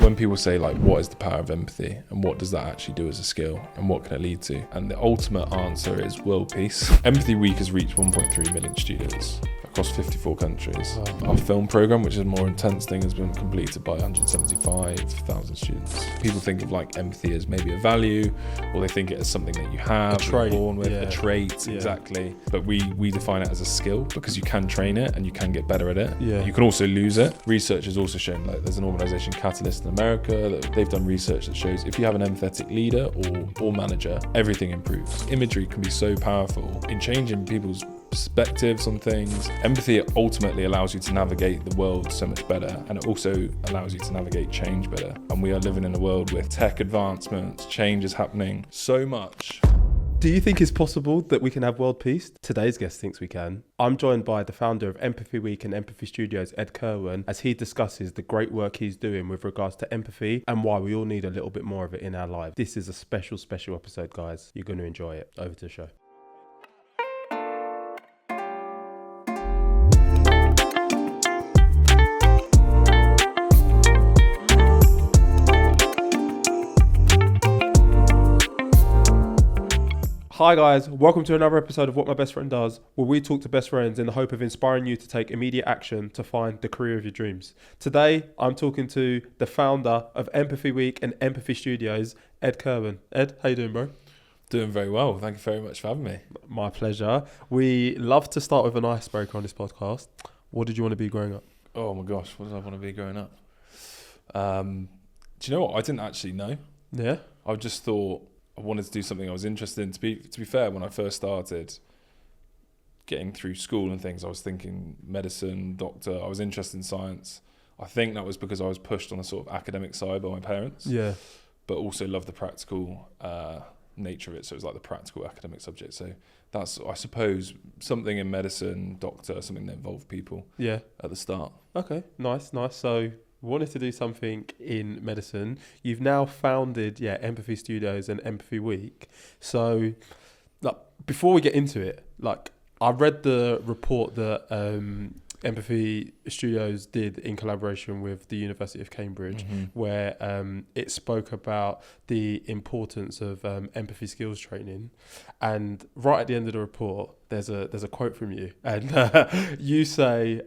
When people say like, what is the power of empathy and what does that actually do as a skill and what can it lead to? And the ultimate answer is world peace. Empathy Week has reached 1.3 million students across 54 countries. Wow. Our film program, which is a more intense thing, has been completed by 175,000 students. People think of like empathy as maybe a value, or they think it as something that you have, a trait, born with, a trait, exactly. But we define it as a skill because you can train it and you can get better at it. Yeah. You can also lose it. Research has also shown, like there's an organisation, Catalyst in America, that they've done research that shows if you have an empathetic leader or manager, everything improves. Imagery can be so powerful in changing people's perspectives on things. Empathy ultimately allows you to navigate the world so much better, and it also allows you to navigate change better. And we are living in a world with tech advancements, change is happening so much. Do you think it's possible that we can have world peace? Today's guest thinks we can. I'm joined by the founder of Empathy Week and Empathy Studios, Ed Kirwan, as he discusses the great work he's doing with regards to empathy and why we all need a little bit more of it in our lives. This is a special episode, guys. You're going to enjoy it. Over to the show. Hi guys, welcome to another episode of What My Best Friend Does, where we talk to best friends in the hope of inspiring you to take immediate action to find the career of your dreams. Today, I'm talking to the founder of Empathy Week and Empathy Studios, Ed Kirwan. Ed, how you doing, bro? Doing very well. Thank you very much for having me. My pleasure. We love to start with an icebreaker on this podcast. What did you want to be growing up? Oh my gosh, what did I want to be growing up? Do you know what? I didn't actually know. Yeah? I just thought I wanted to do something I was interested in. To be fair, when I first started getting through school and things, I was thinking medicine, doctor. I was interested in science. I think that was because I was pushed on a sort of academic side by my parents. Yeah. But also loved the practical nature of it. So it was like the practical academic subject. So that's, I suppose, something in medicine, doctor, something that involved people. Yeah. At the start. Okay, nice. So wanted to do something in medicine. You've now founded Empathy Studios and Empathy Week. So like, before we get into it, like I read the report that Empathy Studios did in collaboration with the University of Cambridge, where it spoke about the importance of empathy skills training. And right at the end of the report, there's a quote from you, and you say,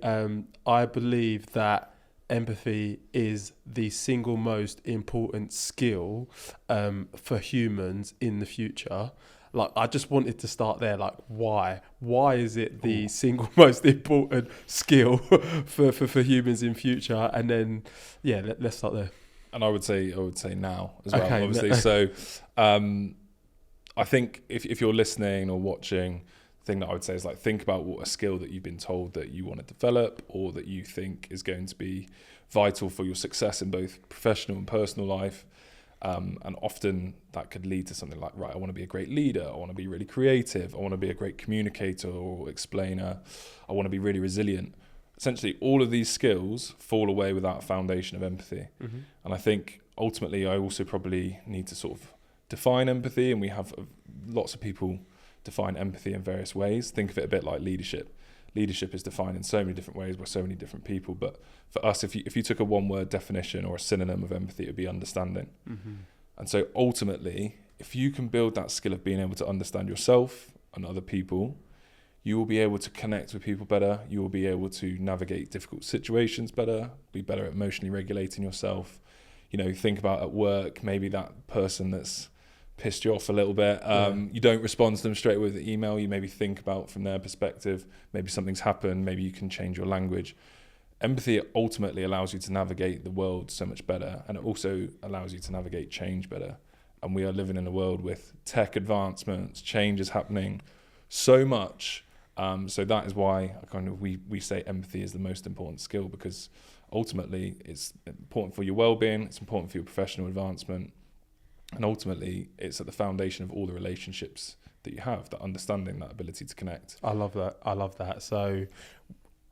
"I believe that empathy is the single most important skill for humans in the future." Like, I just wanted to start there. Like, why is it the single most important skill for humans in future? And then, let's start there. And I would say now as well, okay, obviously. So, I think if you're listening or watching, the thing that I would say is like, think about what a skill that you've been told that you want to develop or that you think is going to be vital for your success in both professional and personal life. And often that could lead to something like, right, I want to be a great leader. I want to be really creative. I want to be a great communicator or explainer. I want to be really resilient. Essentially, all of these skills fall away without a foundation of empathy. Mm-hmm. And I think ultimately I also probably need to sort of define empathy, and we have lots of people define empathy in various ways. Think of it a bit like leadership. Leadership is defined in so many different ways by so many different people. But for us, if you took a one-word definition or a synonym of empathy, it would be understanding. Mm-hmm. And so ultimately, if you can build that skill of being able to understand yourself and other people, you will be able to connect with people better. You will be able to navigate difficult situations better, be better at emotionally regulating yourself. You know, think about at work, maybe that person that's pissed you off a little bit. You don't respond to them straight away with the email. You maybe think about from their perspective, maybe something's happened, maybe you can change your language. Empathy ultimately allows you to navigate the world so much better, and it also allows you to navigate change better. And we are living in a world with tech advancements, change is happening so much. So that is why we say empathy is the most important skill, because ultimately it's important for your well-being, it's important for your professional advancement. And ultimately, it's at the foundation of all the relationships that you have, that understanding, that ability to connect. I love that. So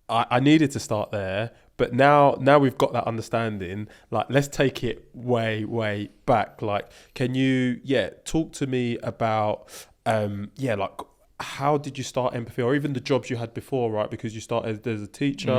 I needed to start there, but now we've got that understanding. Like, let's take it way back. Like, can you talk to me about like how did you start Empathy, or even the jobs you had before, right? Because you started as a teacher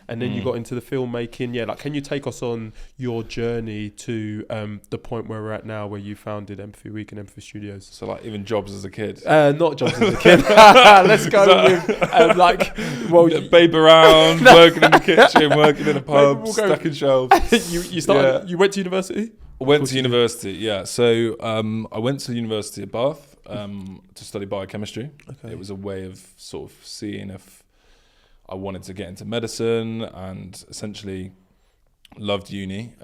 and then you got into the filmmaking. Yeah, like, can you take us on your journey to the point where we're at now, where you founded Empathy Week and Empathy Studios? So like even jobs as a kid? Not jobs as a kid. Let's go with like, well, babe around, working in the kitchen, working in a pub, stacking shelves. You started. You went to university? Went to university, yeah. So I went to the University of Bath to study biochemistry. Okay. It was a way of sort of seeing if I wanted to get into medicine, and essentially loved uni,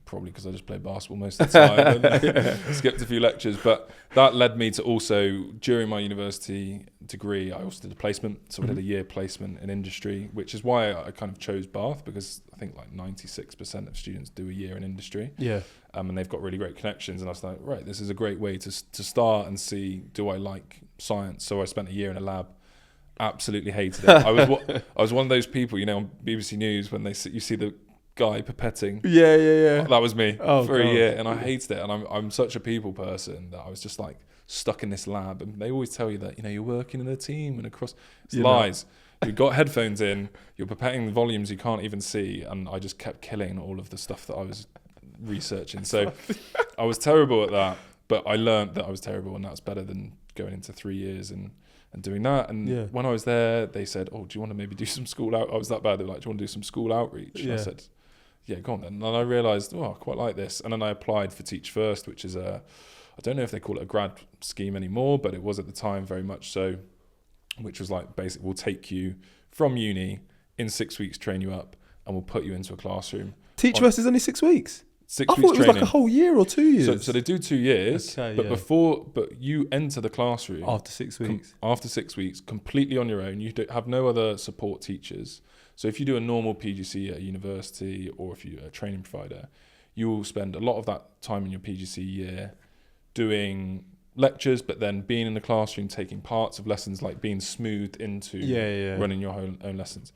probably because I just played basketball most of the time and skipped a few lectures. But that led me to also, during my university degree, I also did a placement. So I did a year placement in industry, which is why I kind of chose Bath, because I think like 96% of students do a year in industry. Yeah. And they've got really great connections. And I was like, right, this is a great way to start and see, do I like science? So I spent a year in a lab. Absolutely hated it. I was one of those people, you know, on BBC News when you see the guy pipetting. Yeah. That was me for a year, and I hated it. And I'm such a people person that I was just like stuck in this lab. And they always tell you that, you know, you're working in a team and across. It's lies. You've got headphones in, you're pipetting the volumes you can't even see, and I just kept killing all of the stuff that I was researching. So I was terrible at that, but I learned that I was terrible, and that's better than going into 3 years and doing that. And when I was there, they said, oh, do you want to maybe do some school out? I was that bad. They were like, do you want to do some school outreach? I said, yeah, go on then. And I realised, I quite like this. And then I applied for Teach First, which is I don't know if they call it a grad scheme anymore, but it was at the time very much so, which was like, basically, we'll take you from uni in 6 weeks, train you up, and we'll put you into a classroom. Teach First is only 6 weeks? 6 weeks training. I thought it was like a whole year or 2 years. So they do 2 years, but you enter the classroom after 6 weeks. After 6 weeks, completely on your own. You have no other support teachers. So if you do a normal PGC at a university, or if you're a training provider, you will spend a lot of that time in your PGC year doing lectures, but then being in the classroom, taking parts of lessons, like being smoothed into running your own lessons.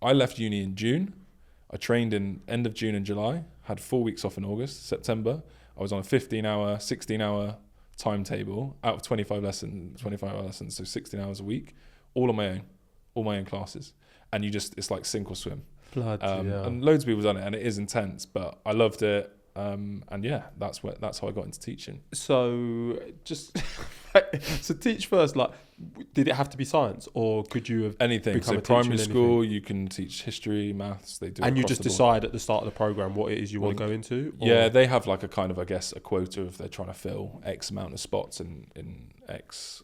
I left uni in June. I trained in end of June and July, had 4 weeks off in August, September. I was on a 15-hour, 16-hour timetable out of 25 hour lessons, so 16 hours a week, all my own classes. And it's like sink or swim. And loads of people have done it, and it is intense, but I loved it. That's how I got into teaching. So so Teach First, like, did it have to be science, or could you have anything? So primary school, you can teach history, maths. They do, and you just decide at the start of the program what it is you want to go into. Or? Yeah, they have like a kind of, I guess, a quota if they're trying to fill X amount of spots in X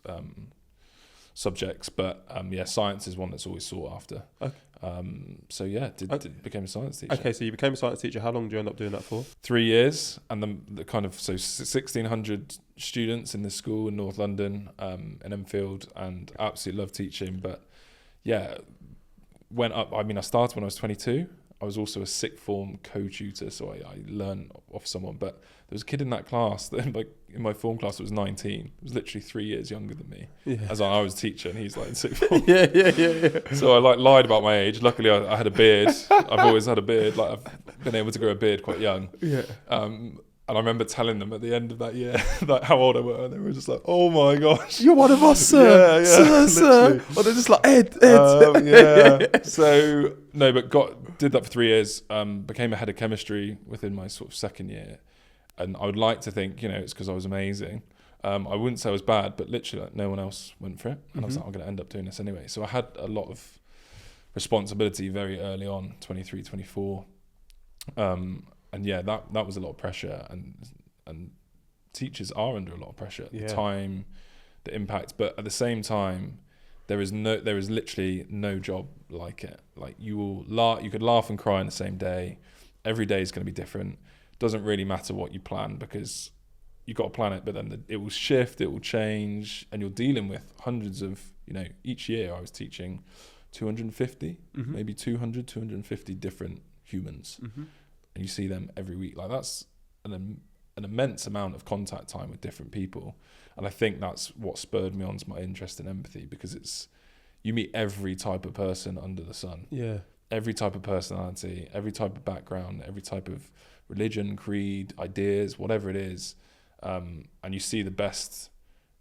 subjects. But science is one that's always sought after. Okay. Became a science teacher. Okay, so you became a science teacher. How long did you end up doing that for? 3 years, and the kind of 1,600 students in this school in North London, in Enfield, and absolutely loved teaching. But went up. I mean, I started when I was 22. I was also a sixth form co-tutor, so I learned off someone. But there was a kid in that class, that in my form class, that was 19. He was literally 3 years younger than me. Yeah. As I was a teacher, and he's like in sixth form. Yeah. So I lied about my age. Luckily, I had a beard. I've always had a beard. Like, I've been able to grow a beard quite young. Yeah. And I remember telling them at the end of that year like how old I was, and they were just like, "Oh my gosh, you're one of us, sir, sir." Or they're just like, Ed. So no, but did that for 3 years. Became a head of chemistry within my sort of second year, and I would like to think, it's because I was amazing. I wouldn't say I was bad, but literally like, no one else went for it, and I was like, I'm going to end up doing this anyway. So I had a lot of responsibility very early on, 23, 24. And that was a lot of pressure, and teachers are under a lot of pressure. The time, the impact, but at the same time, there is literally no job like it. Like you could laugh and cry on the same day. Every day is going to be different. Doesn't really matter what you plan, because you got to plan it, but then it will shift, it will change, and you're dealing with hundreds of, each year I was teaching 250, maybe 250 different humans. And you see them every week. Like, that's an immense amount of contact time with different people. And I think that's what spurred me on to my interest in empathy, because you meet every type of person under the sun. Yeah. Every type of personality, every type of background, every type of religion, creed, ideas, whatever it is. And you see the best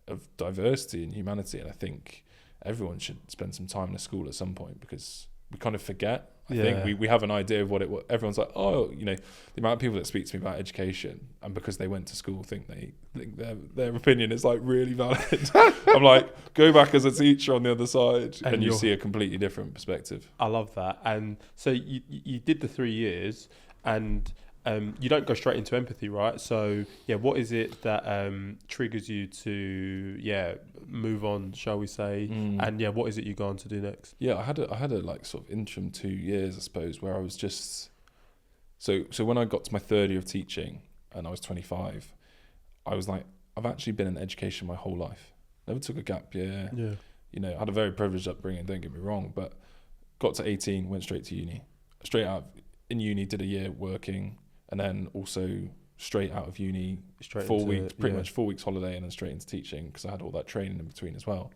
of diversity and humanity. And I think everyone should spend some time in a school at some point, because we kind of forget. I think we have an idea of what everyone's like, oh, you know, the amount of people that speak to me about education, and because they went to school think their opinion is like really valid. I'm like, go back as a teacher on the other side and you see a completely different perspective. I love that. And so you did the 3 years, and you don't go straight into empathy, right? So what is it that triggers you to move on, shall we say? And what is it you go on to do next? I had a like sort of interim 2 years, I suppose, where I was just so when I got to my third year of teaching and I was 25, I was like, I've actually been in education my whole life. Never took a gap year. You know, I had a very privileged upbringing, don't get me wrong, but got to 18, went straight to uni. Straight out in uni, did a year working, and then also straight out of uni, pretty much 4 weeks holiday, and then straight into teaching, because I had all that training in between as well.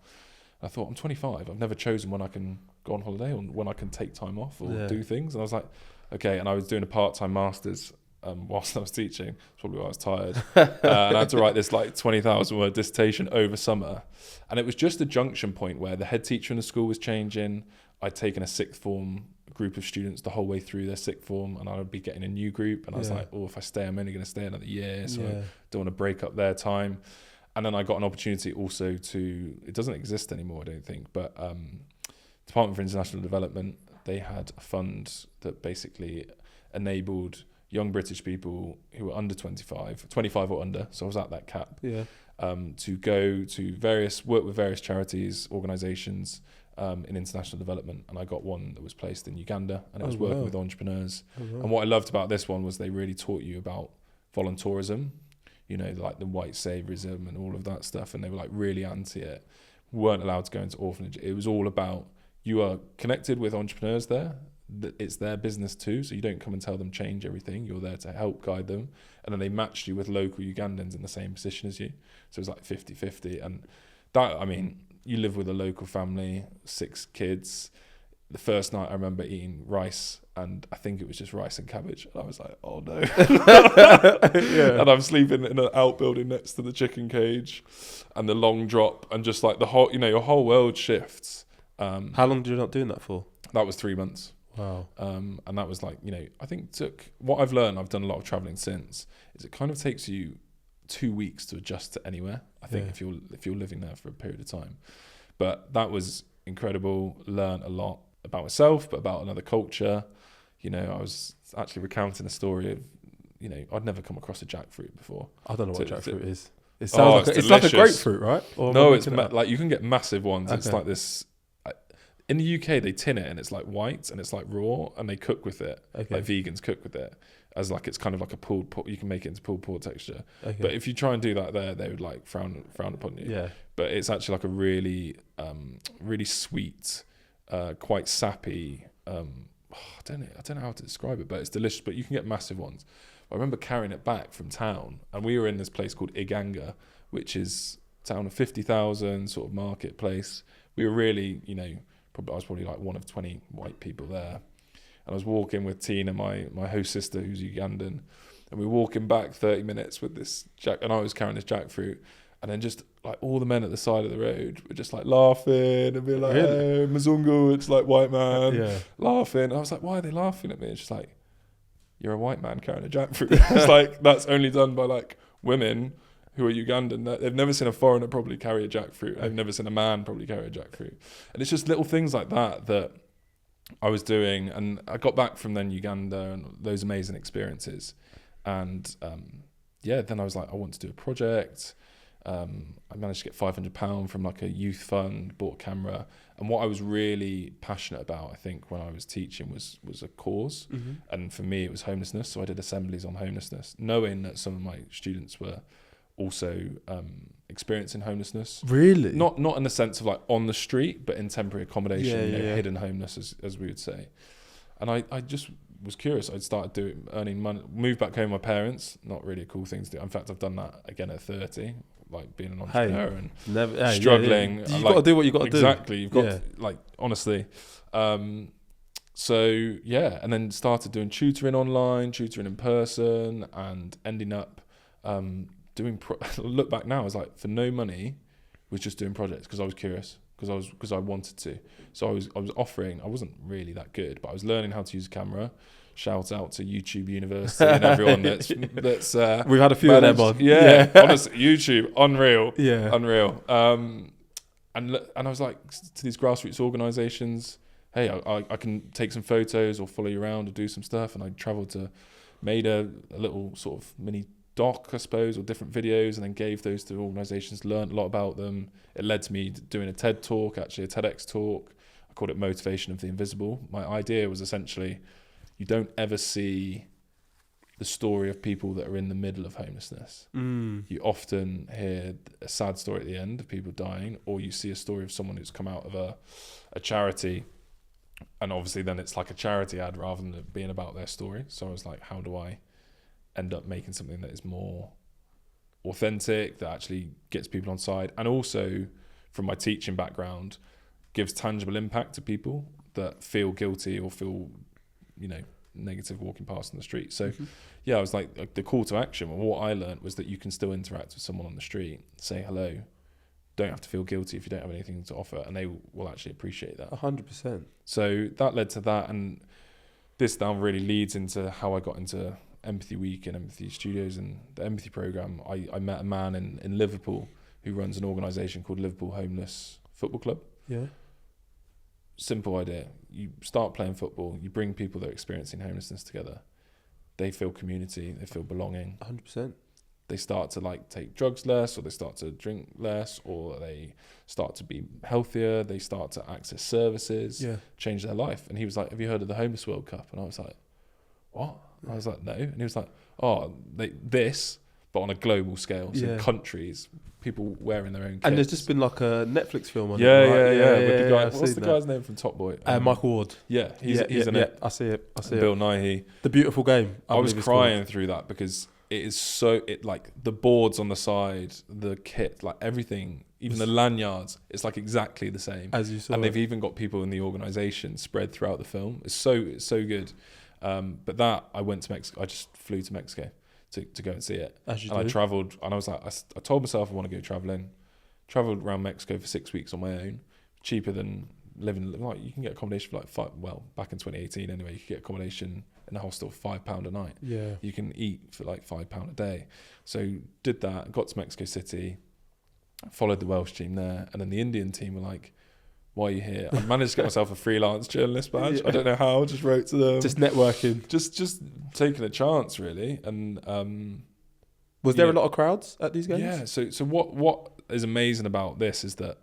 And I thought, I'm 25. I've never chosen when I can go on holiday or when I can take time off or do things. And I was like, okay. And I was doing a part-time master's whilst I was teaching. That's probably why I was tired. And I had to write this like 20,000 word dissertation over summer. And it was just a junction point where the head teacher in the school was changing. I'd taken a sixth form group of students the whole way through their sixth form, and I would be getting a new group, and I was like, oh, if I stay, I'm only going to stay another year, so I don't want to break up their time. And then I got an opportunity also to, it doesn't exist anymore, I don't think, but Department for International Development, they had a fund that basically enabled young British people who were under 25 or under, so I was at that cap, to go to work with various charities, organisations, in international development. And I got one that was placed in Uganda, and it was working with entrepreneurs. And what I loved about this one was they really taught you about volunteerism, you know, like the white saviorism and all of that stuff. And they were like really anti it, weren't allowed to go into orphanage. It was all about, you are connected with entrepreneurs there, it's their business too, so you don't come and tell them change everything, you're there to help guide them. And then they matched you with local Ugandans in the same position as you, so it was like 50-50. And that, I mean, you live with a local family, 6 kids. The first night I remember eating rice, and I think it was just rice and cabbage. And I was like, oh no. And I'm sleeping in an outbuilding next to the chicken cage, and the long drop, and just like the whole, you know, your whole world shifts. How long did you not doing that for? That was 3 months. Wow. And that was like, you know, I think what I've learned, I've done a lot of traveling since, is it kind of takes you 2 weeks to adjust to anywhere, I think, if you're living there for a period of time. But that was incredible. Learned a lot about myself, but about another culture. You know, I was actually recounting a story of, you know, I'd never come across a jackfruit before. I don't know what jackfruit is. It sounds it's like a grapefruit, right? Or no, it's like you can get massive ones. Okay. It's like this. In the UK, they tin it, and it's like white, and it's like raw, and they cook with it. Okay. Like vegans cook with it, as like it's kind of like a pulled pork. You can make it into pulled pork texture. Okay. But if you try and do that there, they would like frown upon you. Yeah. But it's actually like a really, really sweet, quite sappy. I don't know how to describe it, but it's delicious. But you can get massive ones. I remember carrying it back from town, and we were in this place called Uganda, which is a town of 50,000, sort of marketplace. We were really, you know, I was probably like one of 20 white people there. And I was walking with Tina, my host sister, who's Ugandan, and we were walking back 30 minutes with this and I was carrying this jackfruit, and then just like all the men at the side of the road were just like laughing and being like, hey, Mzungu, it's like white man, laughing. And I was like, why are they laughing at me? It's just like, you're a white man carrying a jackfruit. It's like, that's only done by like women who are Ugandan. They've never seen a foreigner probably carry a jackfruit. They've never seen a man probably carry a jackfruit. And it's just little things like that I was doing. And I got back from then Uganda and those amazing experiences. And then I was like, I want to do a project. I managed to get £500 from like a youth fund, bought a camera. And what I was really passionate about, I think, when I was teaching was a cause. Mm-hmm. And for me, it was homelessness. So I did assemblies on homelessness, knowing that some of my students were also experiencing homelessness. Really? Not in the sense of like on the street, but in temporary accommodation, hidden homeless, as we would say. And I just was curious. I'd started earning money, moved back home with my parents. Not really a cool thing to do. In fact, I've done that again at 30, like being an entrepreneur and struggling. You've got to do what you've got to do. Exactly. You've got to, like, honestly. And then started doing tutoring online, tutoring in person, and ending up doing look back now, it's like, for no money, was just doing projects because I was curious, because I wanted to. So I was offering. I wasn't really that good, but I was learning how to use a camera. Shout out to YouTube University and everyone that's we've had a few of them on. Yeah, honestly, YouTube, unreal. And I was like, to these grassroots organisations, hey, I can take some photos or follow you around or do some stuff. And I travelled made a little sort of mini doc, I suppose, or different videos, and then gave those to organisations, learned a lot about them. It led to me doing a TED talk, actually a TEDx talk. I called it Motivation of the Invisible. My idea was essentially, you don't ever see the story of people that are in the middle of homelessness. You often hear a sad story at the end of people dying, or you see a story of someone who's come out of a charity, and obviously then it's like a charity ad rather than it being about their story. So I was like, how do I end up making something that is more authentic, that actually gets people on side, and also from my teaching background gives tangible impact to people that feel guilty or feel, negative walking past on the street. So I was like the call to action, and what I learned was that you can still interact with someone on the street, say hello, don't have to feel guilty if you don't have anything to offer, and they will actually appreciate that. 100%. So that led to that, and this now really leads into how I got into Empathy Week and Empathy Studios and the Empathy Programme. I met a man in Liverpool who runs an organisation called Liverpool Homeless Football Club. Yeah. Simple idea. You start playing football, you bring people that are experiencing homelessness together. They feel community, they feel belonging. 100%. They start to take drugs less, or they start to drink less, or they start to be healthier, they start to access services, change their life. And he was like, have you heard of the Homeless World Cup? And I was like, what? I was like, no. And he was like, this, but on a global scale. So countries, people wearing their own kits. And there's just been like a Netflix film on it. Yeah. With the guy, what's the guy's name from Top Boy? Michael Ward. Yeah, he's in it. I see it. Bill Nighy. The Beautiful Game. I was crying through that because it is so, the boards on the side, the kit, everything, even the lanyards, it's exactly the same. As you saw. And they've even got people in the organisation spread throughout the film. It's so good. But that, I went to Mexico. I just flew to Mexico to go and see it. As you do. I travelled, and I was like, I told myself I want to go travelling. Travelled around Mexico for 6 weeks on my own, cheaper than living. You can get accommodation for back in 2018 anyway. You could get accommodation in a hostel for £5 a night. Yeah. You can eat for £5 a day. So did that. Got to Mexico City, followed the Welsh team there, and then the Indian team were like, why are you here? I managed to get myself a freelance journalist badge. I don't know how. Just wrote to them. Just networking. Just taking a chance, really. And was there a lot of crowds at these games? Yeah. So what is amazing about this is that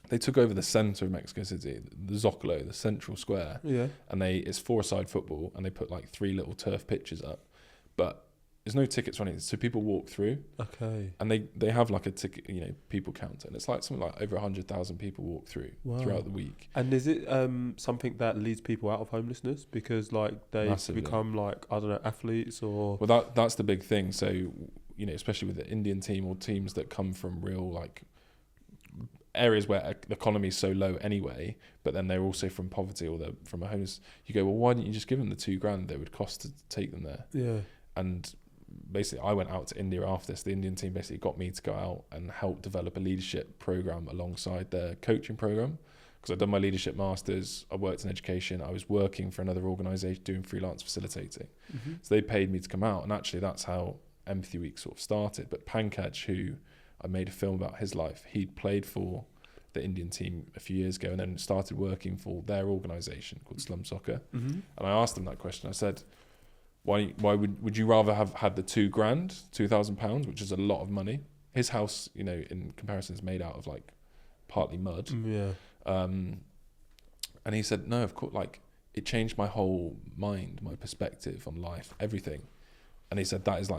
they took over the centre of Mexico City, the Zocalo, the central square. Yeah. And it's four-a-side football, and they put 3 little turf pitches up, but there's no tickets or anything, so people walk through. Okay. And they have a ticket, people counter, and it's something over 100,000 people walk through throughout the week. And is it something that leads people out of homelessness because they Massively. become athletes or? Well, that's the big thing. So especially with the Indian team or teams that come from real areas where the economy is so low anyway, but then they're also from poverty or they're from a homeless. You go, well, why didn't you just give them the $2,000 they would cost to take them there? Yeah. And basically I went out to India after this. The Indian team basically got me to go out and help develop a leadership program alongside their coaching program, because I'd done my leadership masters, I worked in education, I was working for another organisation doing freelance facilitating. So they paid me to come out, and actually that's how Empathy Week sort of started. But Pankaj, who I made a film about his life, he played for the Indian team a few years ago and then started working for their organisation called Slum Soccer. And I asked them that question. I said, why would you rather have had the £2,000, which is a lot of money? His house, in comparison, is made out of partly mud. Yeah. And he said, no, of course, it changed my whole mind, my perspective on life, everything. And he said, that is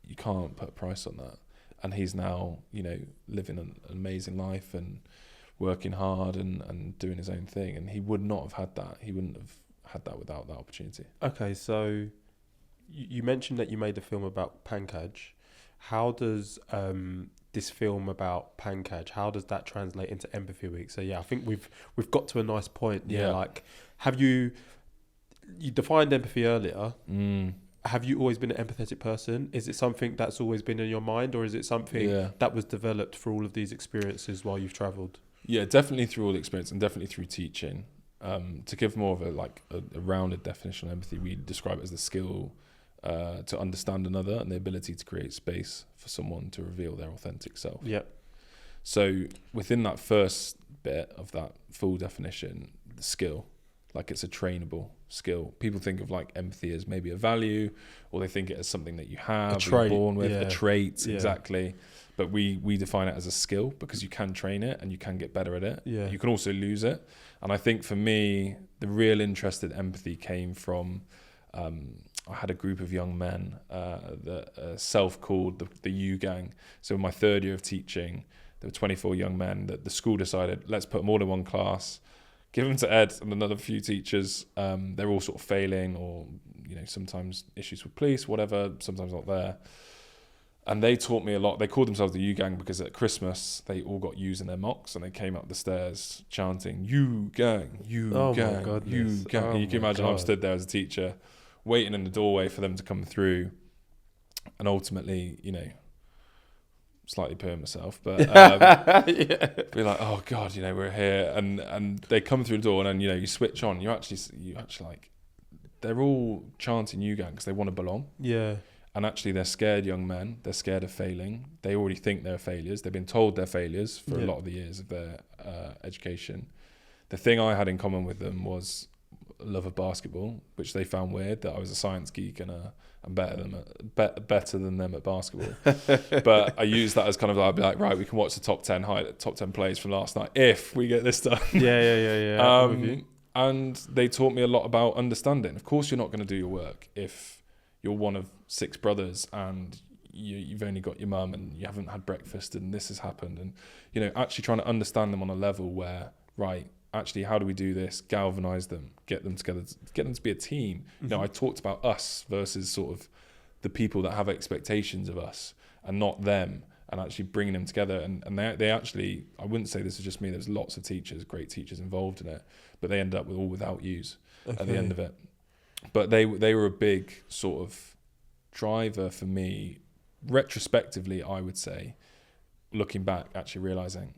you can't put a price on that. And he's now, living an amazing life and working hard and doing his own thing. And he would not have had that. He wouldn't have had that without that opportunity. Okay, so you mentioned that you made a film about Pankaj. How does this film about Pankaj, how does that translate into Empathy Week? So I think we've got to a nice point. Yeah. Have you defined empathy earlier, have you always been an empathetic person? Is it something that's always been in your mind, or is it something that was developed through all of these experiences while you've travelled? Yeah, definitely through all the experience and definitely through teaching. To give more of a rounded definition of empathy, we describe it as the skill to understand another and the ability to create space for someone to reveal their authentic self. Yeah. So within that first bit of that full definition, the skill, like it's a trainable skill. People think of like empathy as maybe a value, or they think it as something that you have, you're born with, a trait, exactly. But we define it as a skill because you can train it and you can get better at it. Yeah. You can also lose it. And I think for me, the real interest in empathy came from, I had a group of young men that self-called the U Gang. So in my third year of teaching, there were 24 young men that the school decided, let's put them all in one class, give them to Ed and another few teachers. They're all sort of failing, or sometimes issues with police, whatever, sometimes not there. And they taught me a lot. They called themselves the U Gang because at Christmas they all got U's in their mocks, and they came up the stairs chanting "U Gang, U Gang, U Gang." And you can imagine I'm stood there as a teacher, waiting in the doorway for them to come through, and ultimately, slightly pooing myself, but be like, oh God, we're here, and they come through the door, and then you switch on. You actually like, they're all chanting "U Gang" because they want to belong. Yeah. And actually, they're scared young men. They're scared of failing. They already think they're failures. They've been told they're failures for a lot of the years of their education. The thing I had in common with them was a love of basketball, which they found weird, that I was a science geek and better than them at basketball. But I used that as kind of, I'd be like, right, we can watch the top 10 plays from last night if we get this done. Yeah. And they taught me a lot about understanding. Of course, you're not going to do your work if you're one of 6 brothers and you've only got your mum and you haven't had breakfast and this has happened, and actually trying to understand them on a level where, right, actually, how do we do this? Galvanize them, get them together, get them to be a team. Mm-hmm. I talked about us versus sort of the people that have expectations of us and not them, and actually bringing them together. And they actually, I wouldn't say this is just me, there's lots of teachers, great teachers involved in it, but they ended up with all without yous at the end of it. But they were a big sort of driver for me, retrospectively, I would say, looking back, actually realising,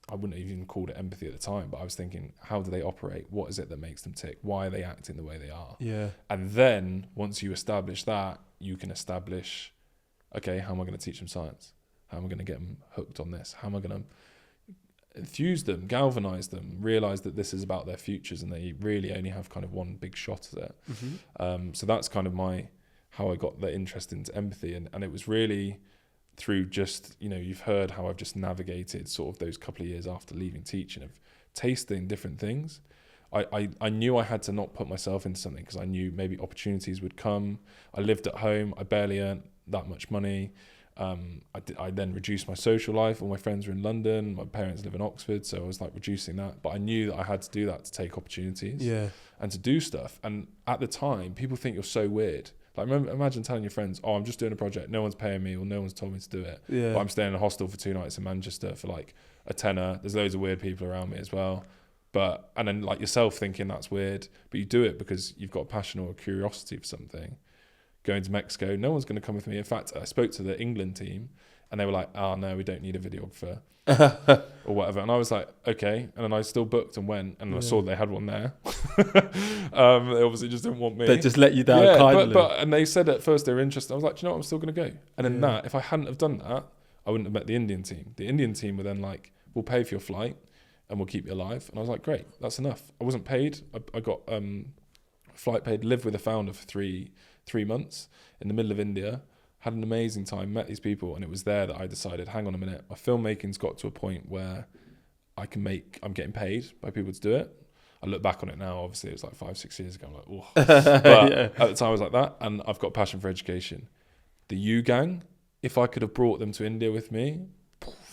I wouldn't have even called it empathy at the time, but I was thinking, how do they operate? What is it that makes them tick? Why are they acting the way they are? Yeah. And then once you establish that, you can establish, okay, how am I going to teach them science? How am I going to get them hooked on this? How am I going to enthuse them, galvanize them, realize that this is about their futures and they really only have kind of one big shot at it. Mm-hmm. So that's kind of how I got the interest into empathy. And it was really through just, you've heard how I've just navigated sort of those couple of years after leaving teaching of tasting different things. I knew I had to not put myself into something because I knew maybe opportunities would come. I lived at home. I barely earned that much money. I then reduced my social life. All my friends were in London. My parents live in Oxford, so I was like reducing that. But I knew that I had to do that to take opportunities and to do stuff. And at the time, people think you're so weird. Like, imagine telling your friends, "Oh, I'm just doing a project. No one's paying me, or no one's told me to do it. Yeah. But I'm staying in a hostel for 2 nights in Manchester for like a tenner. There's loads of weird people around me as well." And then like yourself thinking that's weird, but you do it because you've got a passion or a curiosity for something. Going to Mexico, no one's going to come with me. In fact, I spoke to the England team and they were like, "Oh no, we don't need a videographer," or whatever. And I was like, okay. And then I still booked and went, and I saw they had one there. They obviously just didn't want me. They just let you down kindly. But and they said at first they were interested. I was like, "Do you know what? I'm still going to go." And then if I hadn't have done that, I wouldn't have met the Indian team. The Indian team were then like, "We'll pay for your flight and we'll keep you alive." And I was like, "Great, that's enough." I wasn't paid. I got flight paid, lived with a founder for three months in the middle of India, had an amazing time, met these people, and it was there that I decided, hang on a minute, my filmmaking's got to a point where I'm getting paid by people to do it. I look back on it now, obviously it was like 5-6 years ago, I'm like, oh. But at the time I was like that, and I've got passion for education. The U Gang, if I could have brought them to India with me,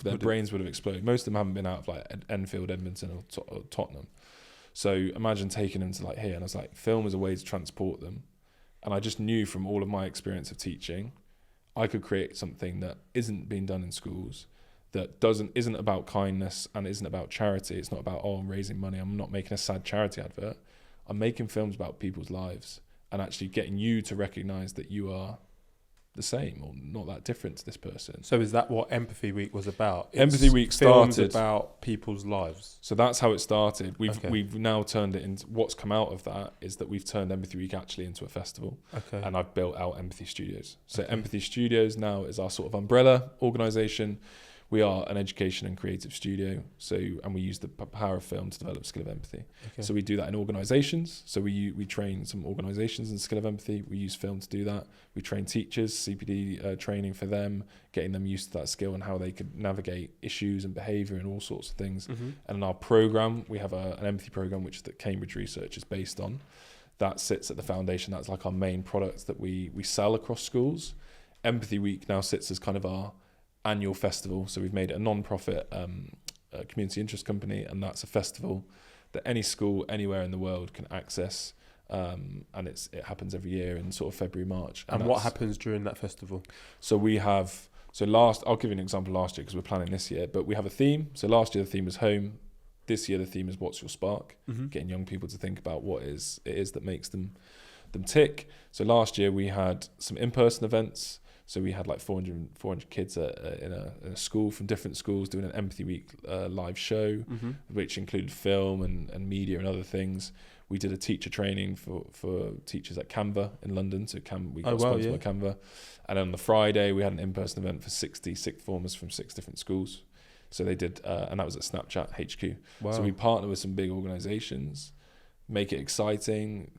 their brains would have exploded. Most of them haven't been out of like Enfield, Edmonton or Tottenham. So imagine taking them to like here, and I was like, film is a way to transport them. And I just knew from all of my experience of teaching, I could create something that isn't being done in schools, that isn't about kindness and isn't about charity. It's not about, oh, I'm raising money. I'm not making a sad charity advert. I'm making films about people's lives and actually getting you to recognize that you are the same or not that different to this person. So is that what Empathy Week was about? Empathy Week films started about people's lives. So that's how it started. Okay. We've now turned it into, what's come out of that is that we've turned Empathy Week actually into a festival. Okay. And I've built out Empathy Studios. So Okay. Empathy Studios now is our sort of umbrella organisation. We are an education and creative studio. And we use the power of film to develop the skill of empathy. Okay. So we do that in organisations. So we train some organisations in the skill of empathy. We use film to do that. We train teachers, CPD training for them, getting them used to that skill and how they could navigate issues and behaviour and all sorts of things. Mm-hmm. And in our programme, we have an empathy programme, which the Cambridge research is based on. That sits at the foundation. That's like our main product that we sell across schools. Empathy Week now sits as kind of our annual festival. So we've made it a non-profit community interest company, and that's a festival that any school anywhere in the world can access. And it happens every year in sort of February, March. And what happens during that festival? So I'll give you an example last year because we're planning this year, but we have a theme. So last year the theme was home. This year the theme is what's your spark? Mm-hmm. Getting young people to think about what it is that makes them tick. So last year we had some in-person events. So we had like 400 kids in a school from different schools doing an Empathy Week live show, Mm-hmm. which included film and media and other things. We did a teacher training for teachers at Canva in London. So we got sponsored by Canva. And on the Friday, we had an in-person event for 60 sixth formers from 6 different schools. So they did, and that was at Snapchat HQ. Wow. So we partner with some big organisations, make it exciting,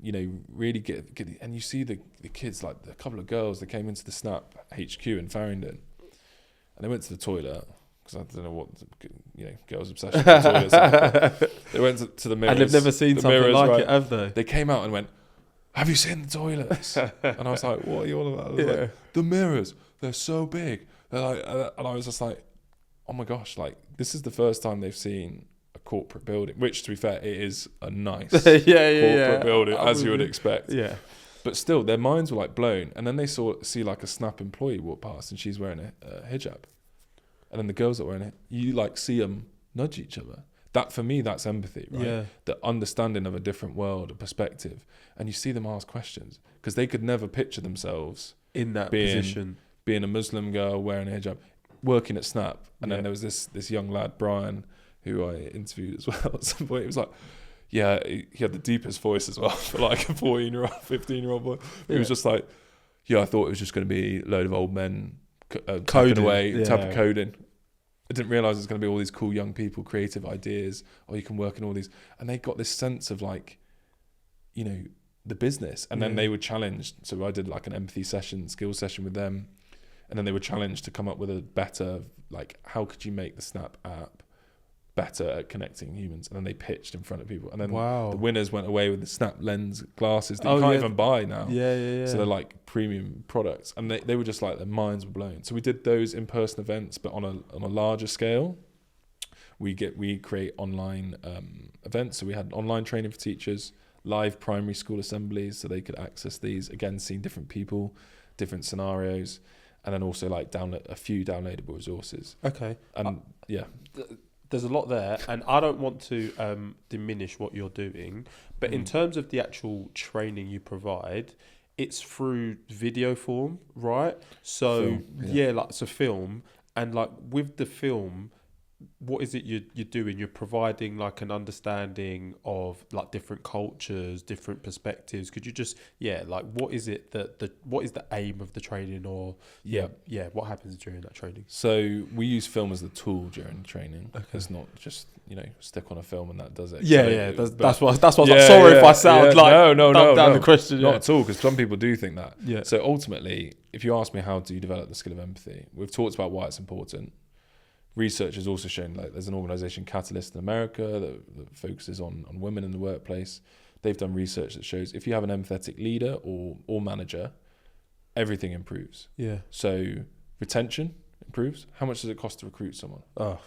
really get, and you see the kids, like a couple of girls, they came into the Snap HQ in Farringdon, and they went to the toilet, because I don't know what, girls' obsession with the toilets are. They went to the mirrors. And they've never seen something like it, have they? They came out and went, have you seen the toilets? And I was like, what are you all about? I was like, the mirrors, they're so big. They're like, and I was just like, oh my gosh, like this is the first time they've seen a corporate building, which to be fair, it is a nice corporate building, as you would expect. Yeah. But still, their minds were like blown. And then they see like a Snap employee walk past and she's wearing a hijab. And then the girls that were wearing it, you like see them nudge each other. That for me, that's empathy, right? Yeah. The understanding of a different world, a perspective. And you see them ask questions because they could never picture themselves in that position. Being a Muslim girl wearing a hijab, working at Snap. And then there was this young lad, Brian, who I interviewed as well at some point. He was like, yeah, he had the deepest voice as well for like a 14-year-old, 15-year-old boy. He was just like, yeah, I thought it was just going to be a load of old men coding away, type of coding. I didn't realise there's going to be all these cool young people, creative ideas, or you can work in all these. And they got this sense of like, the business. And then they were challenged. So I did like an empathy session, skills session with them. And then they were challenged to come up with a better, like, how could you make the Snap app better at connecting humans? And then they pitched in front of people. And then the winners went away with the Snap lens glasses that you can't even buy now. Yeah. So they're like premium products. And they were just like, their minds were blown. So we did those in-person events, but on a larger scale. We create online events. So we had online training for teachers, live primary school assemblies, so they could access these, again, seeing different people, different scenarios. And then also like download a few downloadable resources. Okay. And there's a lot there, and I don't want to diminish what you're doing, but in terms of the actual training you provide, it's through video form, right? So film, and like with the film, what is it you're doing? You're providing like an understanding of like different cultures, different perspectives. Could you just what is it what is the aim of the training, or what happens during that training? So we use film as the tool during training. Okay. It's not just stick on a film and that does it. That's what I was like. Sorry if I sound like no, down the question. Not at all, because some people do think that. Yeah. So ultimately, if you ask me how do you develop the skill of empathy, we've talked about why it's important. Research has also shown, like, there's an organisation, Catalyst in America, that focuses on women in the workplace. They've done research that shows if you have an empathetic leader or manager, everything improves. Yeah. So retention improves. How much does it cost to recruit someone? Oh,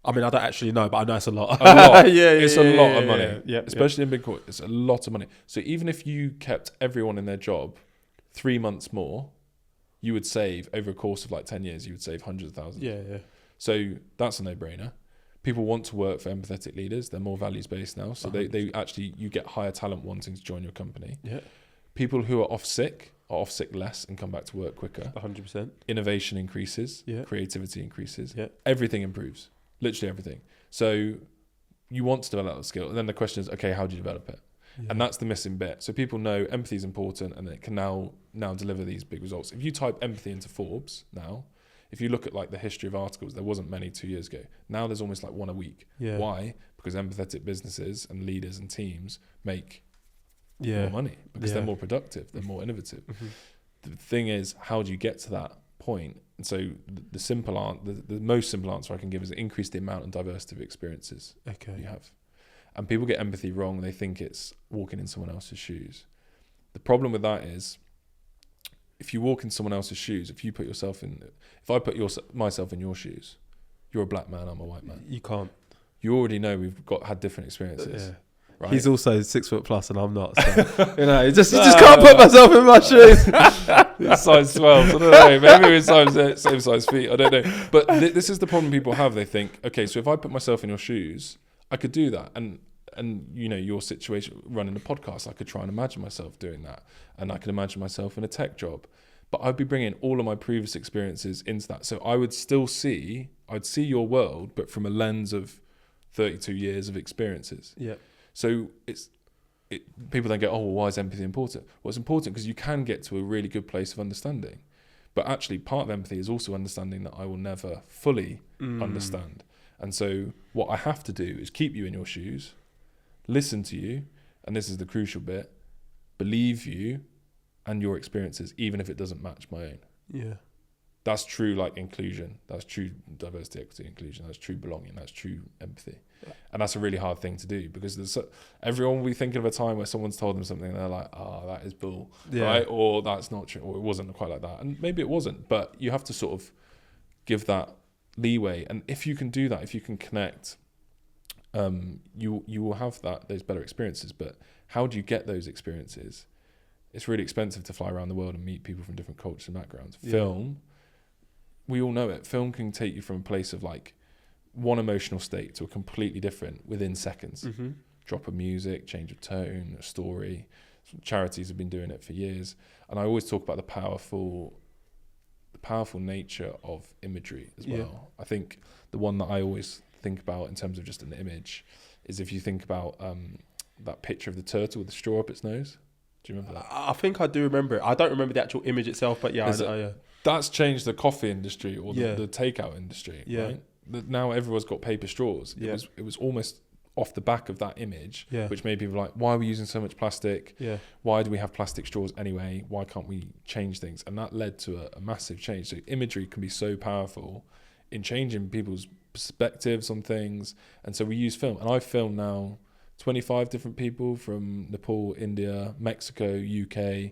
I mean, I don't actually know, but I know it's a lot. A lot. It's a lot of money. Yeah. Especially in big corporate, it's a lot of money. So even if you kept everyone in their job 3 months more, you would save, over a course of like 10 years, you would save hundreds of thousands. Yeah. So that's a no-brainer. People want to work for empathetic leaders. They're more values-based now. So they actually, you get higher talent wanting to join your company. Yeah. People who are off sick less and come back to work quicker. 100%. Innovation increases. Yeah. Creativity increases. Yeah. Everything improves. Literally everything. So you want to develop that skill. And then the question is, okay, how do you develop it? Yeah. And that's the missing bit. So people know empathy is important and it can now deliver these big results. If you type empathy into Forbes now, if you look at like the history of articles, there wasn't many 2 years ago. Now there's almost like one a week. Yeah. Why? Because empathetic businesses and leaders and teams make Yeah. more money because Yeah. they're more productive, they're more innovative. Mhm. The thing is, how do you get to that point? And so the most simple answer I can give is increase the amount and diversity of experiences Okay. you have. And people get empathy wrong. They think it's walking in someone else's shoes. The problem with that is, if you walk in someone else's shoes, if I put myself in your shoes, you're a black man, I'm a white man. You can't. You already know we've had different experiences. Yeah. Right? He's also 6 foot plus and I'm not. So, you know, you just can't put myself in my shoes. It's size 12. I don't know. Maybe we're same size feet. I don't know. But this is the problem people have. They think, okay, so if I put myself in your shoes, I could do that. And you know, your situation running a podcast, I could try and imagine myself doing that. And I could imagine myself in a tech job. But I'd be bringing all of my previous experiences into that. So I'd see your world, but from a lens of 32 years of experiences. Yeah. So people then go, oh, well, why is empathy important? Well, it's important because you can get to a really good place of understanding. But actually, part of empathy is also understanding that I will never fully understand. And so what I have to do is keep you in your shoes, listen to you, and this is the crucial bit, believe you and your experiences, even if it doesn't match my own. Yeah. That's true like inclusion. That's true diversity, equity, inclusion. That's true belonging. That's true empathy. Yeah. And that's a really hard thing to do because everyone will be thinking of a time where someone's told them something and they're like, oh, that is bull, right? Or that's not true, or it wasn't quite like that. And maybe it wasn't, but you have to sort of give that leeway. And if you can do that, if you can connect, you will have those better experiences. But how do you get those experiences? It's really expensive to fly around the world and meet people from different cultures and backgrounds. Yeah. Film, we all know it. Film can take you from a place of like one emotional state to a completely different within seconds. Mm-hmm. Drop of music, change of tone, a story. Charities have been doing it for years. And I always talk about the powerful nature of imagery as well. Yeah. I think the one that I always think about in terms of just an image is if you think about that picture of the turtle with the straw up its nose. Do you remember that? I think I do remember it. I don't remember the actual image itself, but yeah, yeah. That's changed the coffee industry or the takeout industry, right? Now everyone's got paper straws. Yeah. It was almost off the back of that image, which made people like, why are we using so much plastic? Yeah. Why do we have plastic straws anyway? Why can't we change things? And that led to a massive change. So imagery can be so powerful in changing people's perspectives on things. And so we use film. And I've filmed now 25 different people from Nepal, India, Mexico, UK,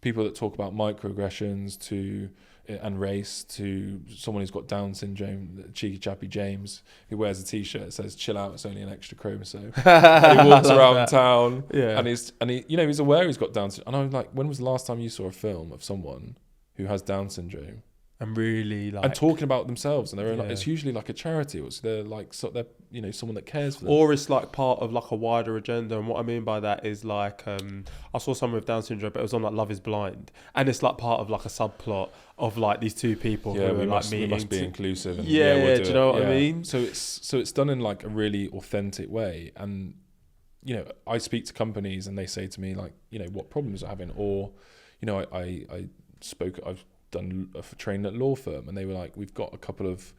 people that talk about microaggressions and race, to someone who's got Down syndrome, cheeky chappy James, who wears a t-shirt that says "Chill out, it's only an extra chromosome." And he walks around town, and he he's aware he's got Down syndrome. And I'm like, when was the last time you saw a film of someone who has Down syndrome? And really like, and talking about themselves and their own, like, it's usually like a charity, or they're like, so they're someone that cares for them, or it's like part of like a wider agenda. And what I mean by that is like, I saw someone with Down syndrome, but it was on like Love Is Blind, and it's like part of like a subplot of like these two people who are like meeting. We must be inclusive. And, we'll do you know what I mean? So it's done in like a really authentic way, and I speak to companies and they say to me like, what problems are having, or I've done a training at a law firm, and they were like, we've got a couple of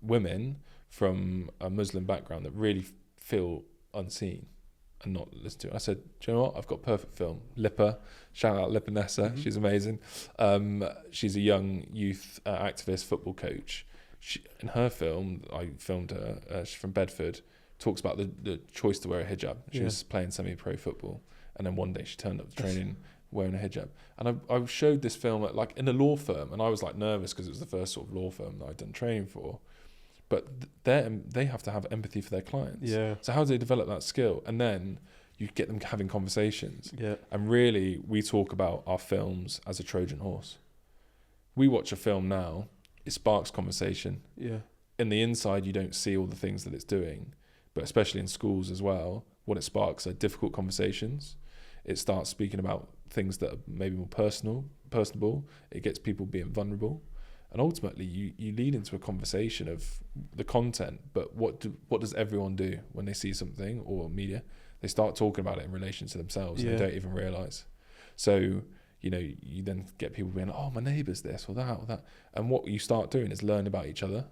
women from a Muslim background that really feel unseen and not listened to. I said, do you know what? I've got perfect film. Lippa, shout out Lippa Nessa, mm-hmm. She's amazing. She's a young youth activist, football coach. In her film, I filmed her, she's from Bedford, talks about the choice to wear a hijab. She was playing semi-pro football, and then one day she turned up to training wearing a hijab. And I showed this film in a law firm, and I was like nervous because it was the first sort of law firm that I'd done training for. But they have to have empathy for their clients. Yeah. So how do they develop that skill? And then you get them having conversations. Yeah. And really, we talk about our films as a Trojan horse. We watch a film now, it sparks conversation. Yeah. In the inside, you don't see all the things that it's doing, but especially in schools as well, what it sparks are difficult conversations. It starts speaking about things that are maybe more personable. It gets people being vulnerable. And ultimately, you lead into a conversation of the content, but what does everyone do when they see something or media? They start talking about it in relation to themselves, and they don't even realise. So, you then get people being like, oh, my neighbour's this or that. And what you start doing is learn about each other.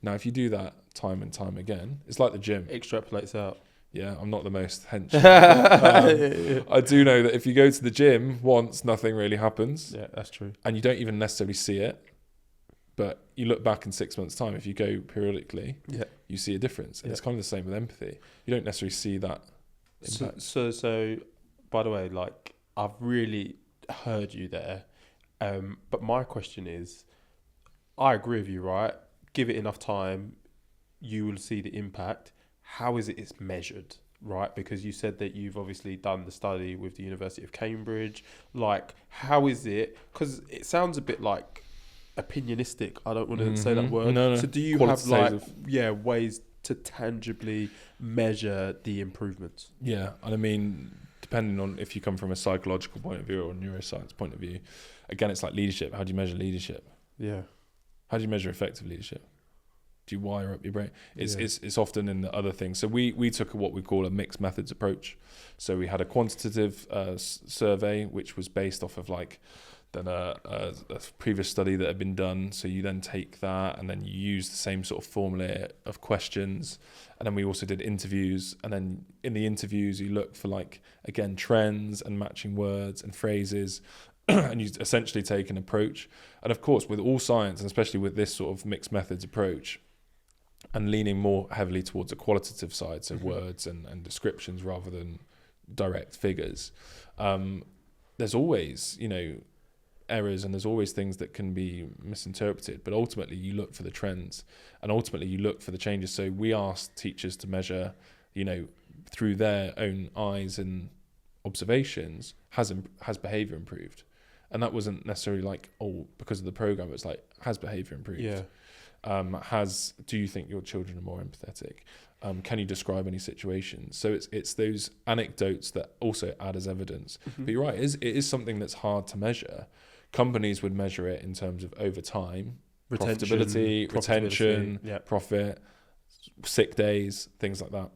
Now, if you do that time and time again, it's like the gym. Extrapolates out. Yeah, I'm not the most hench. I do know that if you go to the gym once, nothing really happens. Yeah, that's true. And you don't even necessarily see it. But you look back in 6 months' time, if you go periodically, you see a difference. And it's kind of the same with empathy. You don't necessarily see that impact. So by the way, like, I've really heard you there. But my question is, I agree with you, right? Give it enough time, you will see the impact. How is it's measured, right? Because you said that you've obviously done the study with the University of Cambridge. Like, how is it? Because it sounds a bit like opinionistic. I don't want to say that word. No. So do you have ways to tangibly measure the improvements? Yeah, and I mean, depending on if you come from a psychological point of view or a neuroscience point of view, again, it's like leadership. How do you measure leadership? Yeah. How do you measure effective leadership? Do you wire up your brain? It's often in the other things. So we took what we call a mixed methods approach. So we had a quantitative survey, which was based off of then a previous study that had been done. So you then take that and then you use the same sort of formula of questions. And then we also did interviews. And then in the interviews, you look for again, trends and matching words and phrases. And you essentially take an approach. And of course, with all science, and especially with this sort of mixed methods approach, and leaning more heavily towards a qualitative side, so words and descriptions rather than direct figures, there's always, errors, and there's always things that can be misinterpreted. But ultimately, you look for the trends, and ultimately you look for the changes. So we asked teachers to measure, through their own eyes and observations, has behaviour improved? And that wasn't necessarily because of the program. It's has behaviour improved? Yeah. Do you think your children are more empathetic? Can you describe any situations? So it's those anecdotes that also add as evidence. But you're right, it is something that's hard to measure. Companies would measure it in terms of over time, profitability, retention, profit, sick days, things like that.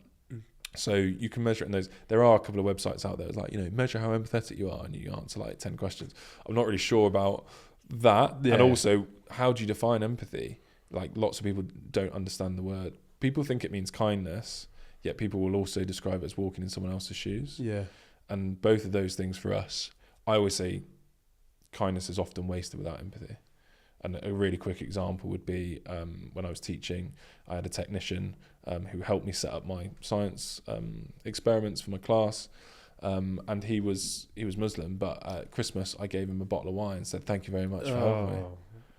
So you can measure it in those. There are a couple of websites out there measure how empathetic you are, and you answer 10 questions. I'm not really sure about that. Yeah. And also, how do you define empathy? Lots of people don't understand the word. People think it means kindness, yet people will also describe it as walking in someone else's shoes. Yeah. And both of those things for us, I always say kindness is often wasted without empathy. And a really quick example would be when I was teaching, I had a technician who helped me set up my science experiments for my class. And he was Muslim, but at Christmas I gave him a bottle of wine and said, thank you very much for helping me.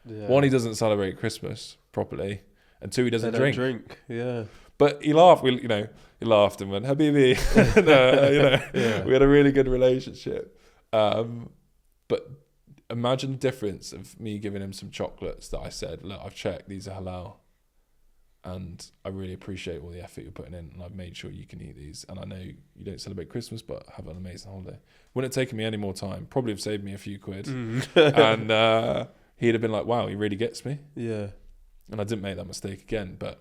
Yeah. One, he doesn't celebrate Christmas properly, and two, he doesn't drink. Yeah. But he laughed. He laughed and went, Habibi. We had a really good relationship. But imagine the difference of me giving him some chocolates that I said, look, I've checked, these are halal, and I really appreciate all the effort you're putting in, and I've made sure you can eat these. And I know you don't celebrate Christmas, but have an amazing holiday. Wouldn't have taken me any more time. Probably have saved me a few quid. And he'd have been like, wow, he really gets me. Yeah. And I didn't make that mistake again. But,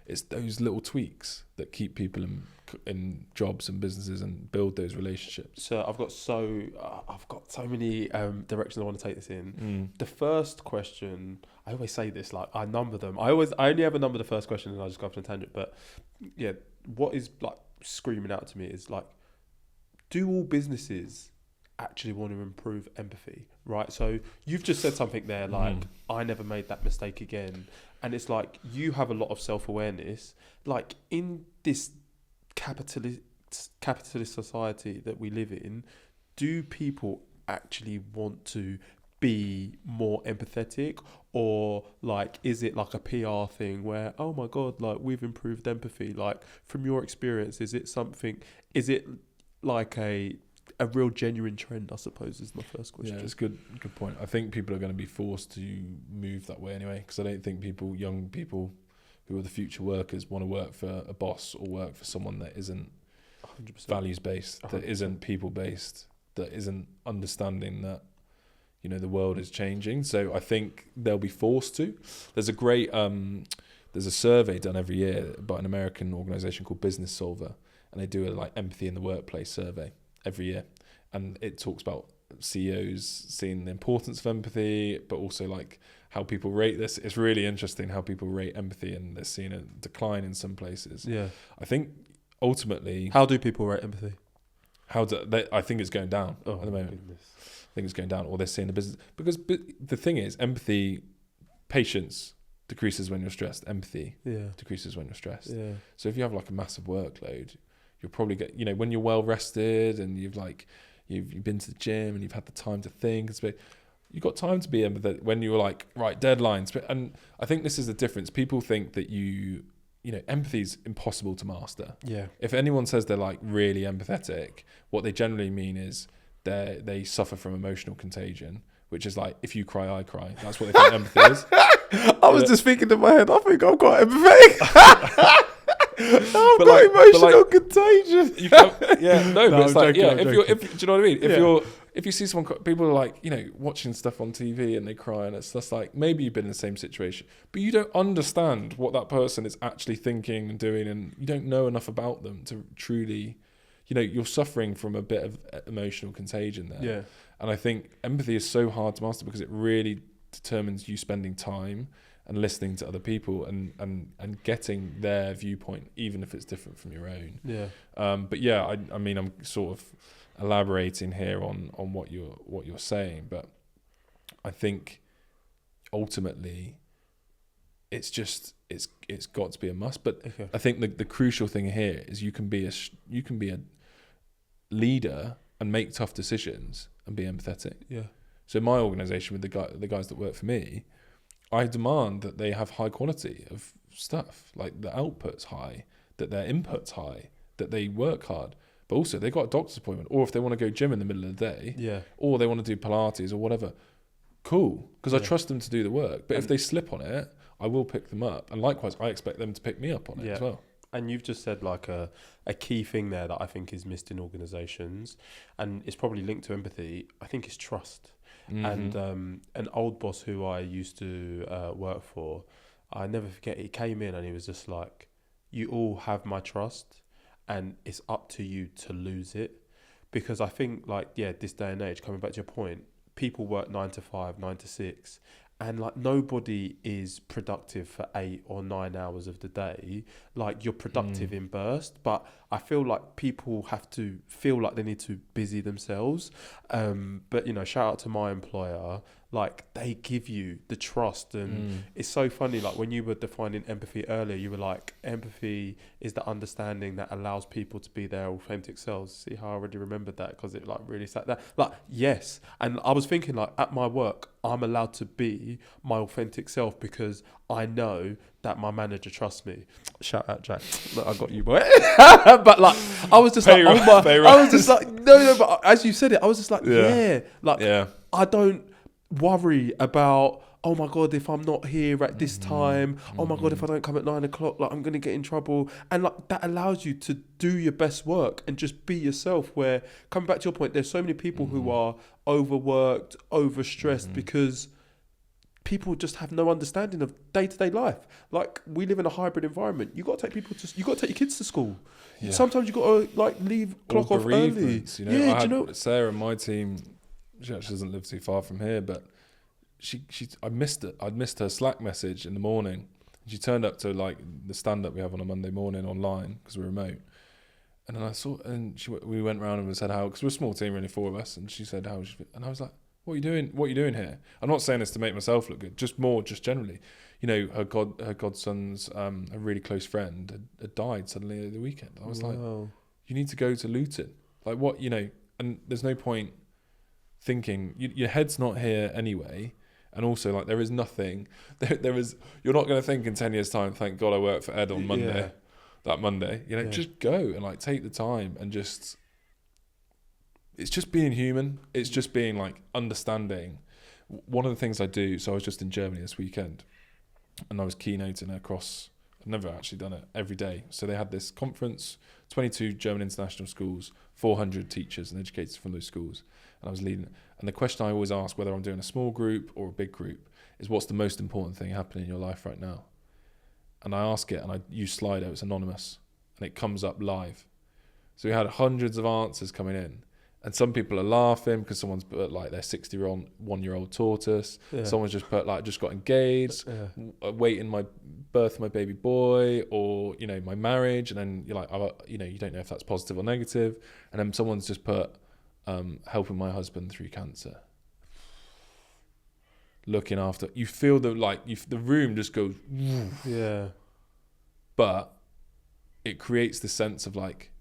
it's those little tweaks that keep people in jobs and businesses and build those relationships. So I've got so many directions I want to take this in. The first question, I always say this, I number them. I only ever number the first question and I just go off on a tangent. But yeah, what is screaming out to me is do all businesses actually want to improve empathy, right? So you've just said something there I never made that mistake again, and it's you have a lot of self-awareness. In this capitalist society that we live in, do people actually want to be more empathetic, or is it a PR thing where, oh my god, we've improved empathy? From your experience, is it a real genuine trend, I suppose, is my first question. Yeah, it's good point. I think people are going to be forced to move that way anyway, because I don't think young people who are the future workers want to work for a boss or work for someone that isn't 100%. values-based, 100%. That isn't people-based. that isn't understanding that, you know, the world is changing. So I think they'll be forced to. There's a great there's a survey done every year by an American organization called Business Solver, and they do a like empathy in the workplace survey every year, and it talks about CEOs seeing the importance of empathy, but also like how people rate this. It's really interesting how people rate empathy, and they're seeing a decline in some places. Yeah. I think ultimately, How do people rate empathy? I think it's going down at the moment. Goodness. I think it's going down, or they're seeing the business, because the thing is, empathy, patience decreases when you're stressed. Empathy decreases when you're stressed. Yeah. So if you have like a massive workload, you'll probably get, you know, when you're well rested and you've been to the gym and you've had the time to think, you've got time to be empathetic when you're like, right, deadlines. And I think this is the difference. People think that you know, empathy is impossible to master. Yeah. If anyone says they're like really empathetic, what they generally mean is they suffer from emotional contagion, which is like, if you cry, I cry. That's what they think empathy is. I was just thinking in my head, I think I'm quite empathetic. I've got like, emotional contagion. But it's like, joking, do you know what I mean? If you see someone, people are like, you know, watching stuff on TV and they cry, and it's just like, maybe you've been in the same situation, but you don't understand what that person is actually thinking and doing, and you don't know enough about them to truly, you know, you're suffering from a bit of emotional contagion there. Yeah. And I think empathy is so hard to master because it really determines you spending time and listening to other people and getting their viewpoint, even if it's different from your own. Yeah. But yeah, I mean, I'm sort of elaborating here on what you're saying, but I think ultimately it's got to be a must. But Okay. I think the crucial thing here is you can be a leader and make tough decisions and be empathetic. Yeah. So in my organisation, with the guys that work for me, I demand that they have high quality of stuff, like the output's high, that their input's high, that they work hard, but also they got a doctor's appointment, or if they want to go gym in the middle of the day, or they want to do Pilates or whatever, cool, because I trust them to do the work. But if they slip on it, I will pick them up, and likewise, I expect them to pick me up on it as well. And you've just said like a key thing there that I think is missed in organisations, and it's probably linked to empathy. I think it's trust. Mm-hmm. And an old boss who I used to work for, I never forget, he came in and he was just like, you all have my trust and it's up to you to lose it. Because I think like, this day and age, coming back to your point, people work 9 to 5, 9 to 6, and like nobody is productive for 8 or 9 hours of the day. Like you're productive in bursts, but I feel like people have to feel like they need to busy themselves. But you know, shout out to my employer, like they give you the trust, and it's so funny. Like when you were defining empathy earlier, you were like, empathy is the understanding that allows people to be their authentic selves. See how I already remembered that, because it like really sat there. Like, yes. And I was thinking like at my work, I'm allowed to be my authentic self because I know that my manager trusts me. Shout out, Jack. Look, I got you, boy. But like, I was just I was just like, no, but as you said it, I was just like, I don't worry about, oh my God, if I'm not here at this time, oh my God, if I don't come at 9 o'clock, like I'm going to get in trouble. And like that allows you to do your best work and just be yourself, where, coming back to your point, there's so many people who are overworked, overstressed because people just have no understanding of day-to-day life. Like we live in a hybrid environment. You got to take your kids to school. Yeah. Sometimes you got to like leave clock off early. You know, I had Sarah on my team. She actually doesn't live too far from here, but I'd missed her Slack message in the morning. She turned up to like the stand-up we have on a Monday morning online because we're remote. And then we went round and we said how, because we're a small team, really 4 of us, and she said how, and I was like, what are you doing? What are you doing here? I'm not saying this to make myself look good, just generally. You know, her godson's a really close friend had died suddenly over the weekend. I was like, you need to go to Luton. Like what, you know, and there's no point thinking, your head's not here anyway. And also, like, there is nothing, you're not going to think in 10 years' time, thank God I worked for Ed on Monday, that Monday. You know, just go and, like, take the time and just, it's just being human. It's just being, like, understanding. One of the things I do, so I was just in Germany this weekend, and I was keynoting across I've never actually done it every day. So they had this conference, 22 German international schools, 400 teachers and educators from those schools, and I was leading it. And the question I always ask, whether I'm doing a small group or a big group, is what's the most important thing happening in your life right now? And I ask it, and I use Slido, it's anonymous, and it comes up live. So we had hundreds of answers coming in, and some people are laughing because someone's put like their 61-year-old tortoise. Yeah. Someone's just put like just got engaged, waiting my birth of my baby boy, or you know my marriage, and then you're like, you know, you don't know if that's positive or negative, and then someone's just put helping my husband through cancer, looking after. You feel the the room just goes, yeah, but it creates this sense of like,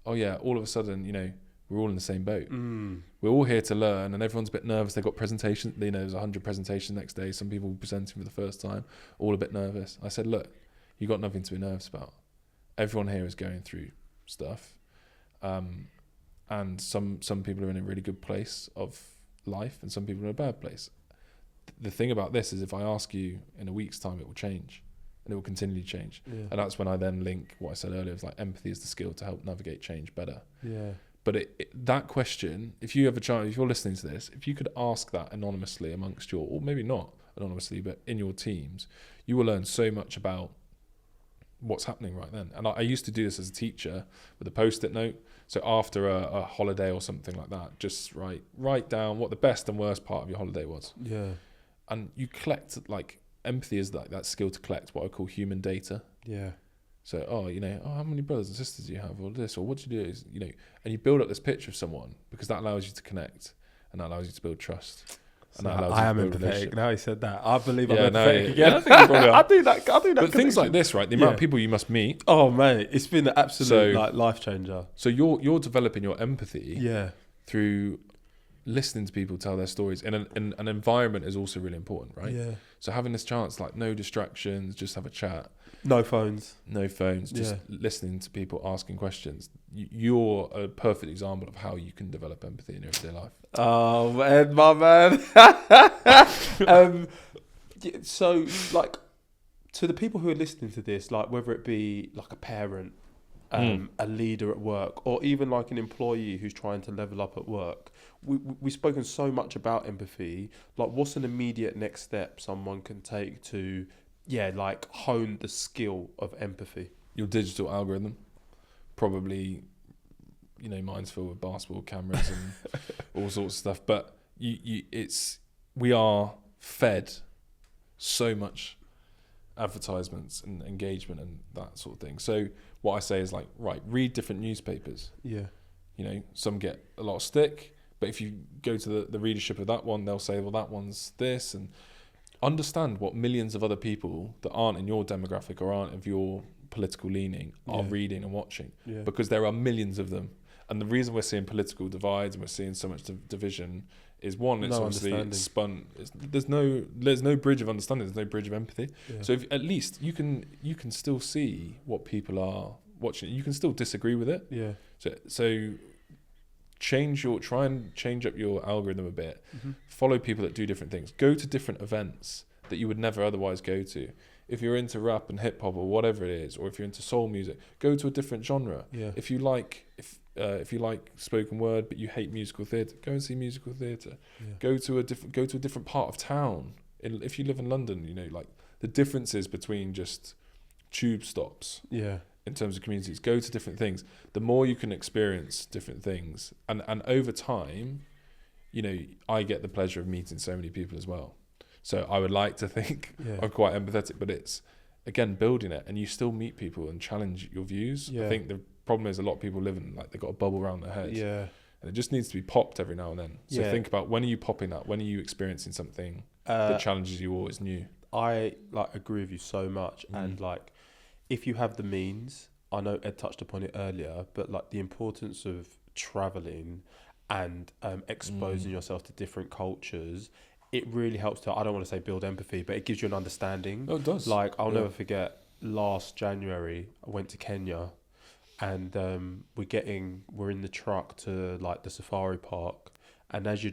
oh yeah, all of a sudden, you know, we're all in the same boat. We're all here to learn, and everyone's a bit nervous. They've got presentations. You know, there's 100 presentations next day. Some people presenting for the first time, all a bit nervous. I said, look, you got nothing to be nervous about. Everyone here is going through stuff, and some people are in a really good place of life, and some people are in a bad place. The thing about this is, if I ask you in a week's time, it will change. And it will continually change. Yeah. And that's when I then link what I said earlier, of like empathy is the skill to help navigate change better. Yeah. But that question, if you have a chance, if you're listening to this, if you could ask that anonymously amongst your, or maybe not anonymously, but in your teams, you will learn so much about what's happening right then. And I used to do this as a teacher with a Post-it note. So after a holiday or something like that, just write down what the best and worst part of your holiday was. Yeah. And you collect, like, empathy is like that skill to collect what I call human data. Yeah. So, how many brothers and sisters do you have, or this, or what do you do? You know, and you build up this picture of someone, because that allows you to connect, and that allows you to build trust. And So that allows I am you to build empathetic. Now he said that, I believe I'm Yeah, empathetic again. Yeah, I think you probably are. I do that. But things like this, right? The amount of people you must meet. Oh mate, it's been an absolute life changer. So you're developing your empathy. Yeah. Through listening to people tell their stories, and an environment is also really important, right? Yeah. So having this chance, like no distractions, just have a chat. No phones, just listening to people asking questions. You're a perfect example of how you can develop empathy in your everyday life. Oh, Ed, my man. So, like, to the people who are listening to this, like, whether it be like a parent, a leader at work, or even like an employee who's trying to level up at work, we've spoken so much about empathy. Like, what's an immediate next step someone can take to like hone the skill of empathy? Your digital algorithm, probably, you know, mine's filled with basketball cameras and all sorts of stuff. But we are fed so much advertisements and engagement and that sort of thing. So what I say is like, right, read different newspapers. Yeah. You know, some get a lot of stick, but if you go to the readership of that one, they'll say, well, that one's this, and understand what millions of other people that aren't in your demographic or aren't of your political leaning are reading and watching, because there are millions of them. And the reason we're seeing political divides and we're seeing so much division is, one, it's obviously spun. There's no bridge of understanding. There's no bridge of empathy. Yeah. So if, at least you can still see what people are watching. You can still disagree with it. Yeah. So try and change up your algorithm a bit. Mm-hmm. Follow people that do different things. Go to different events that you would never otherwise go to. If you're into rap and hip hop or whatever it is, or if you're into soul music, go to a different genre. Yeah. If you like spoken word but you hate musical theatre, go and see musical theatre. Yeah. Go to a different part of town. If you live in London, you know, like the differences between just tube stops. Yeah. In terms of communities, go to different things. The more you can experience different things, and over time, you know, I get the pleasure of meeting so many people as well. So I would like to think I'm quite empathetic, but it's, again, building it, and you still meet people and challenge your views. I think the problem is a lot of people living like they've got a bubble around their head. Yeah. And it just needs to be popped every now and then. So think about, when are you popping that? When are you experiencing something that challenges you or is new? I agree with you so much, and like, if you have the means, I know Ed touched upon it earlier, but like the importance of traveling and exposing yourself to different cultures, it really helps to, I don't want to say build empathy, but it gives you an understanding. Oh, it does. Like, I'll never forget, last January, I went to Kenya, and we're in the truck to like the safari park, and as you're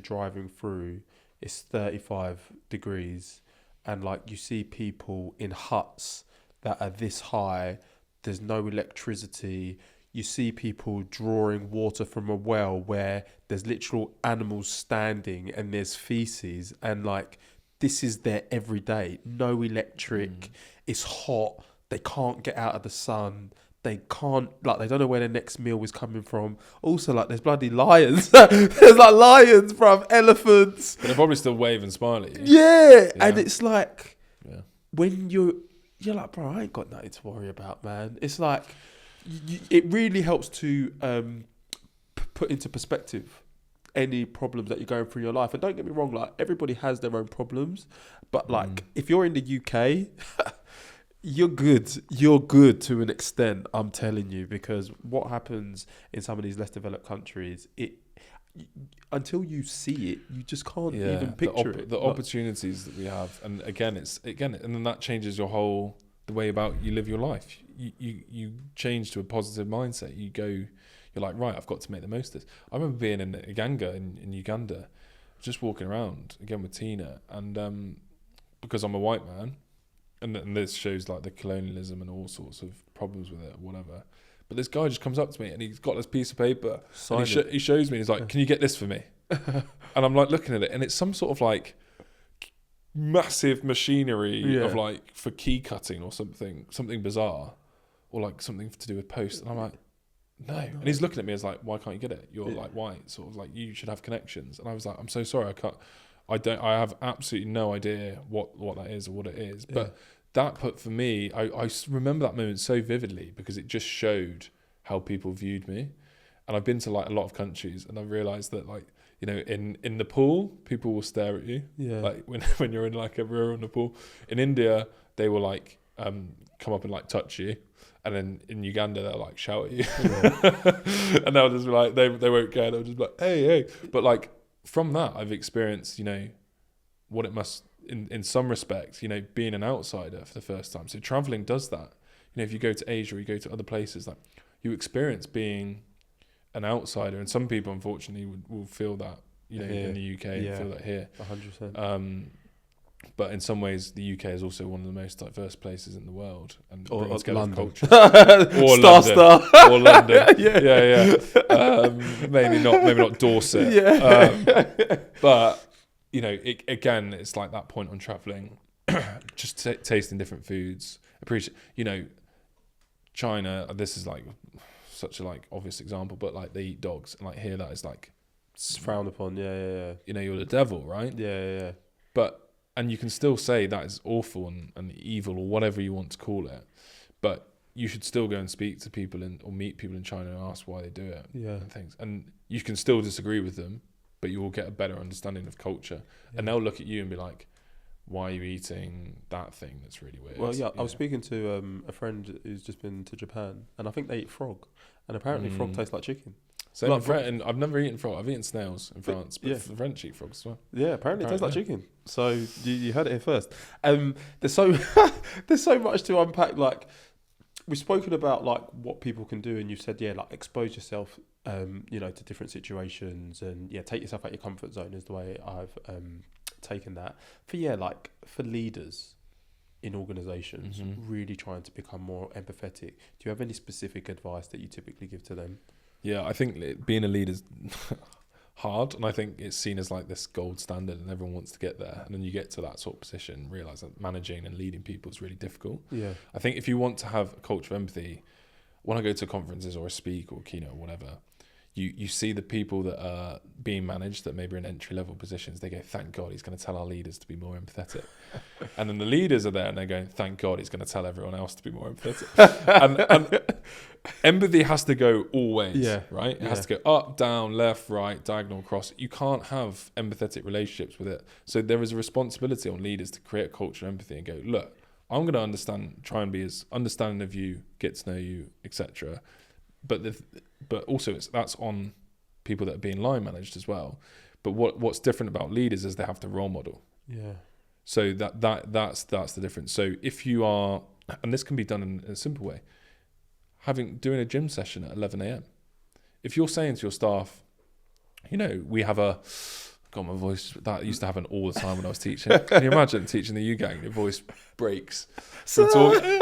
driving through, it's 35 degrees, and like you see people in huts that are this high. There's no electricity. You see people drawing water from a well where there's literal animals standing and there's feces, and like this is their everyday. No electric. It's hot. They can't get out of the sun. They can't, like, they don't know where their next meal is coming from. Also, like, there's bloody lions. There's like lions, bruv, elephants. But they're probably still wave and smile at you. Yeah. And it's like, Yeah. when you're like, bro, I ain't got nothing to worry about, man. It's like, it really helps to put into perspective any problems that you're going through in your life. And don't get me wrong, like, everybody has their own problems. But, like, if you're in the UK... You're good to an extent, I'm telling you, because what happens in some of these less developed countries, until you see it, you just can't even picture it. The opportunities that we have, and and then that changes the way about you live your life. You change to a positive mindset. You're like, right, I've got to make the most of this. I remember being in Uganda, just walking around again with Tina, and because I'm a white man. And this shows like the colonialism and all sorts of problems with it or whatever. But this guy just comes up to me and he's got this piece of paper. And he shows me. He's like, "Can you get this for me?" And I'm like looking at it, and it's some sort of like massive machinery of like for key cutting or something bizarre, or like something to do with post. And I'm like, no. And he's looking at me as like, "Why can't you get it? You're like white, sort of like you should have connections." And I was like, "I'm so sorry, I can't. I have absolutely no idea what that is or what it is." But that put for me, I remember that moment so vividly because it just showed how people viewed me. And I've been to like a lot of countries, and I've realised that, like, you know, in Nepal, people will stare at you. Yeah. Like when you're in like a rural Nepal. In India, they will like come up and like touch you. And then in Uganda, they'll like shout at you. Yeah. And they'll just be like, they won't care. They'll just be like, hey. But like from that, I've experienced, you know, what it must, in some respects, you know, being an outsider for the first time. So traveling does that. You know, if you go to Asia or you go to other places, like you experience being an outsider. And some people, unfortunately, will feel that, you know, in the UK, feel that here. 100%. But in some ways, the UK is also one of the most diverse places in the world, and or London cultures. Or Star. Or London. Yeah. Maybe not Dorset. But you know, again, it's like that point on traveling, just tasting different foods. Appreciate, you know, China. This is like such a like obvious example, but like they eat dogs, and like here that is like it's frowned upon. Yeah. You know, you're the devil, right? Yeah. And you can still say that is awful and evil or whatever you want to call it, but you should still go and speak to people or meet people in China and ask why they do it and things. And you can still disagree with them, but you will get a better understanding of culture. Yeah. And they'll look at you and be like, why are you eating that thing that's really weird? Well, I was speaking to a friend who's just been to Japan, and I think they eat frog. And apparently frog tastes like chicken. So like and I've never eaten frog. I've eaten snails in France, but the French eat frogs as well. Yeah, apparently it tastes like chicken. So you heard it here first. There's so much to unpack. Like, we've spoken about like what people can do, and you said like expose yourself, you know, to different situations, and take yourself out your comfort zone is the way I've taken that. For leaders in organizations, really trying to become more empathetic. Do you have any specific advice that you typically give to them? Yeah, I think being a leader is hard, and I think it's seen as like this gold standard, and everyone wants to get there. And then you get to that sort of position, realize that managing and leading people is really difficult. Yeah, I think if you want to have a culture of empathy, when I go to conferences or I speak or keynote or whatever, you see the people that are being managed that maybe are in entry level positions. They go, "Thank God he's going to tell our leaders to be more empathetic," and then the leaders are there and they're going, "Thank God he's going to tell everyone else to be more empathetic." and empathy has to go all ways, right? It has to go up, down, left, right, diagonal, across. You can't have empathetic relationships with it. So there is a responsibility on leaders to create a culture of empathy and go, "Look, I'm going to try and be as understanding of you, get to know you, etc." But also that's on people that are being line managed as well. But what's different about leaders is they have to role model. Yeah. So that's the difference. So if you are, and this can be done in a simple way, doing a gym session at 11 a.m. If you're saying to your staff, you know, we have a God, my voice, that used to happen all the time when I was teaching. Can you imagine teaching the U gang? Your voice breaks. From talking.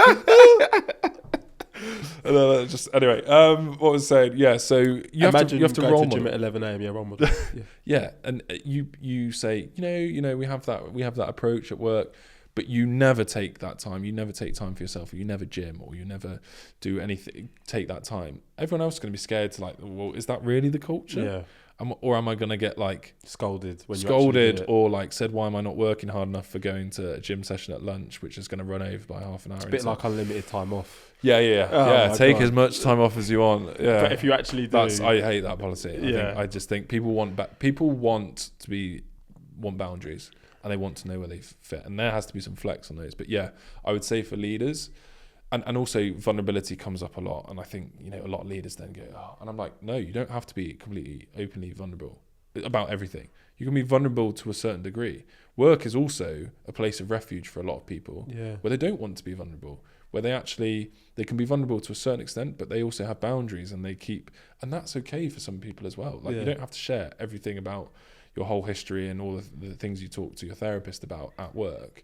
And then anyway, what was I saying? Yeah, so you have to role to gym model. at 11 a.m. Yeah, role model. Yeah. Yeah, and you say, we have that approach at work, but you never take that time. You never take time for yourself, or you never gym, or you never do anything. Take that time. Everyone else is going to be scared to like, well, is that really the culture? Yeah. Or am I going to get like scolded or like said, why am I not working hard enough for going to a gym session at lunch, which is going to run over by half an hour? It's a bit like unlimited time off. Yeah. Take as much time off as you want. Yeah, but if you actually do, I hate that policy. I just think people want boundaries, and they want to know where they fit, and there has to be some flex on those. But yeah, I would say for leaders. And also vulnerability comes up a lot, and I think a lot of leaders then go, and I'm like, no, you don't have to be completely openly vulnerable about everything. You can be vulnerable to a certain degree. Work is also a place of refuge for a lot of people, where they don't want to be vulnerable, where they can be vulnerable to a certain extent, but they also have boundaries, and and that's okay for some people as well. Like you don't have to share everything about your whole history and all the things you talk to your therapist about at work.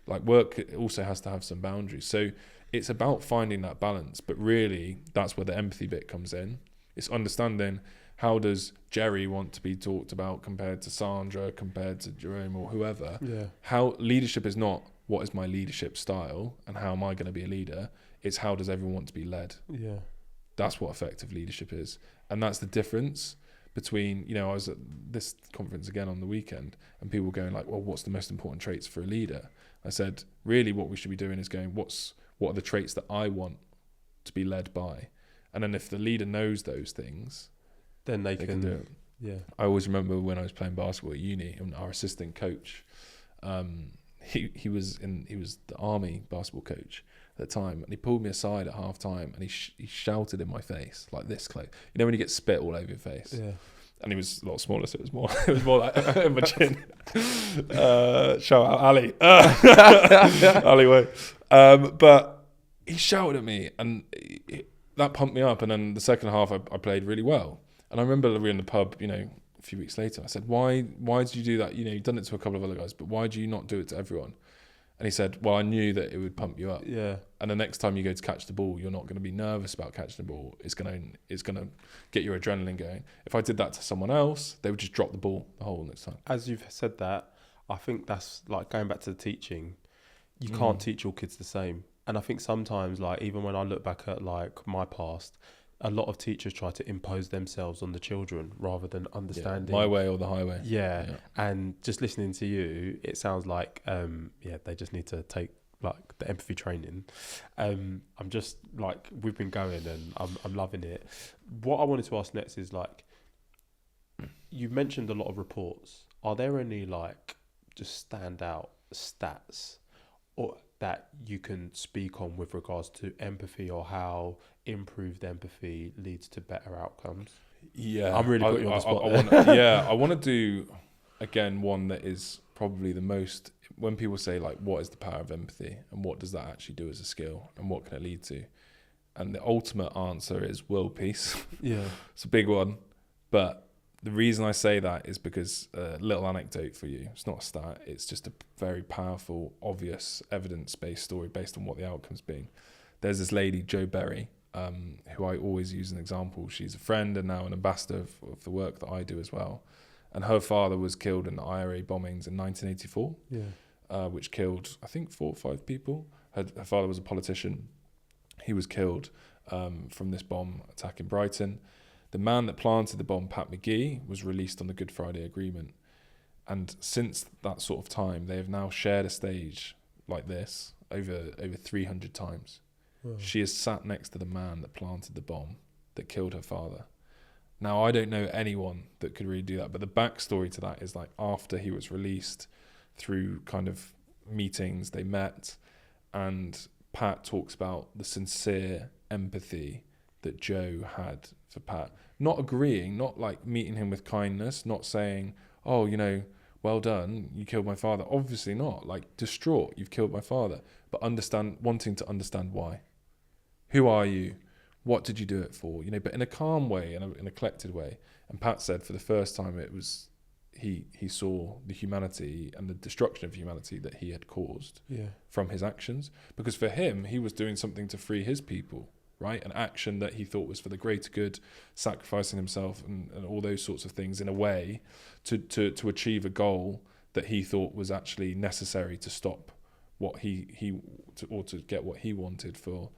Like work also has to have some boundaries. So it's about finding that balance, but really that's where the empathy bit comes in. It's understanding, how does Jerry want to be talked about compared to Sandra, compared to Jerome or whoever? Yeah. How leadership is not what is my leadership style and how am I going to be a leader? It's how does everyone want to be led? Yeah. That's what effective leadership is. And that's the difference between, I was at this conference again on the weekend and people were going like, well, what's the most important traits for a leader? I said, really what we should be doing is going, what are the traits that I want to be led by? And then if the leader knows those things, then they can do it. Yeah. I always remember when I was playing basketball at uni, and our assistant coach, he was the army basketball coach at the time, and he pulled me aside at half time and he shouted in my face like this close. When you get spit all over your face. Yeah. And he was a lot smaller, so it was more like in my chin. Shout out Ali. Alleyway. But he shouted at me, and that pumped me up. And then the second half, I played really well. And I remember we were in the pub, a few weeks later. I said, "Why did you do that? You've done it to a couple of other guys, but why do you not do it to everyone?" And he said, "Well, I knew that it would pump you up. Yeah. And the next time you go to catch the ball, you're not going to be nervous about catching the ball. It's gonna get your adrenaline going. If I did that to someone else, they would just drop the ball the whole next time." As you've said that, I think that's like going back to the teaching. You can't teach all kids the same. And I think sometimes, like, even when I look back at like my past, a lot of teachers try to impose themselves on the children rather than understanding my way or the highway. Yeah. And just listening to you, it sounds like they just need to take like the empathy training. I'm just like, we've been going and I'm loving it. What I wanted to ask next is like, you mentioned a lot of reports. Are there any like just standout stats or that you can speak on with regards to empathy, or how improved empathy leads to better outcomes? Yeah, I'm really putting you on the spot. I want to do again one that is probably the most, when people say like, what is the power of empathy and what does that actually do as a skill and what can it lead to? And the ultimate answer is world peace. Yeah, it's a big one, but the reason I say that is because a little anecdote for you. It's not a stat. It's just a very powerful, obvious, evidence-based story based on what the outcome's been. There's this lady, Jo Berry, who I always use as an example. She's a friend and now an ambassador of the work that I do as well. And her father was killed in the IRA bombings in 1984, which killed, I think, 4 or 5 people. Her father was a politician. He was killed from this bomb attack in Brighton. The man that planted the bomb, Pat McGee, was released on the Good Friday Agreement. And since that sort of time, they have now shared a stage like this over 300 times. Wow. She is sat next to the man that planted the bomb that killed her father. Now, I don't know anyone that could really do that, but the backstory to that is like after he was released, through kind of meetings, they met, and Pat talks about the sincere empathy that Jo had for Pat. Not agreeing, not like meeting him with kindness, not saying, "Oh, well done, you killed my father." Obviously not. Like, distraught, you've killed my father. But wanting to understand why. Who are you? What did you do it for? But in a calm way, in a collected way. And Pat said for the first time he saw the humanity and the destruction of humanity that he had caused from his actions. Because for him, he was doing something to free his people, right? An action that he thought was for the greater good, sacrificing himself and all those sorts of things in a way to achieve a goal that he thought was actually necessary to stop what to get what he wanted for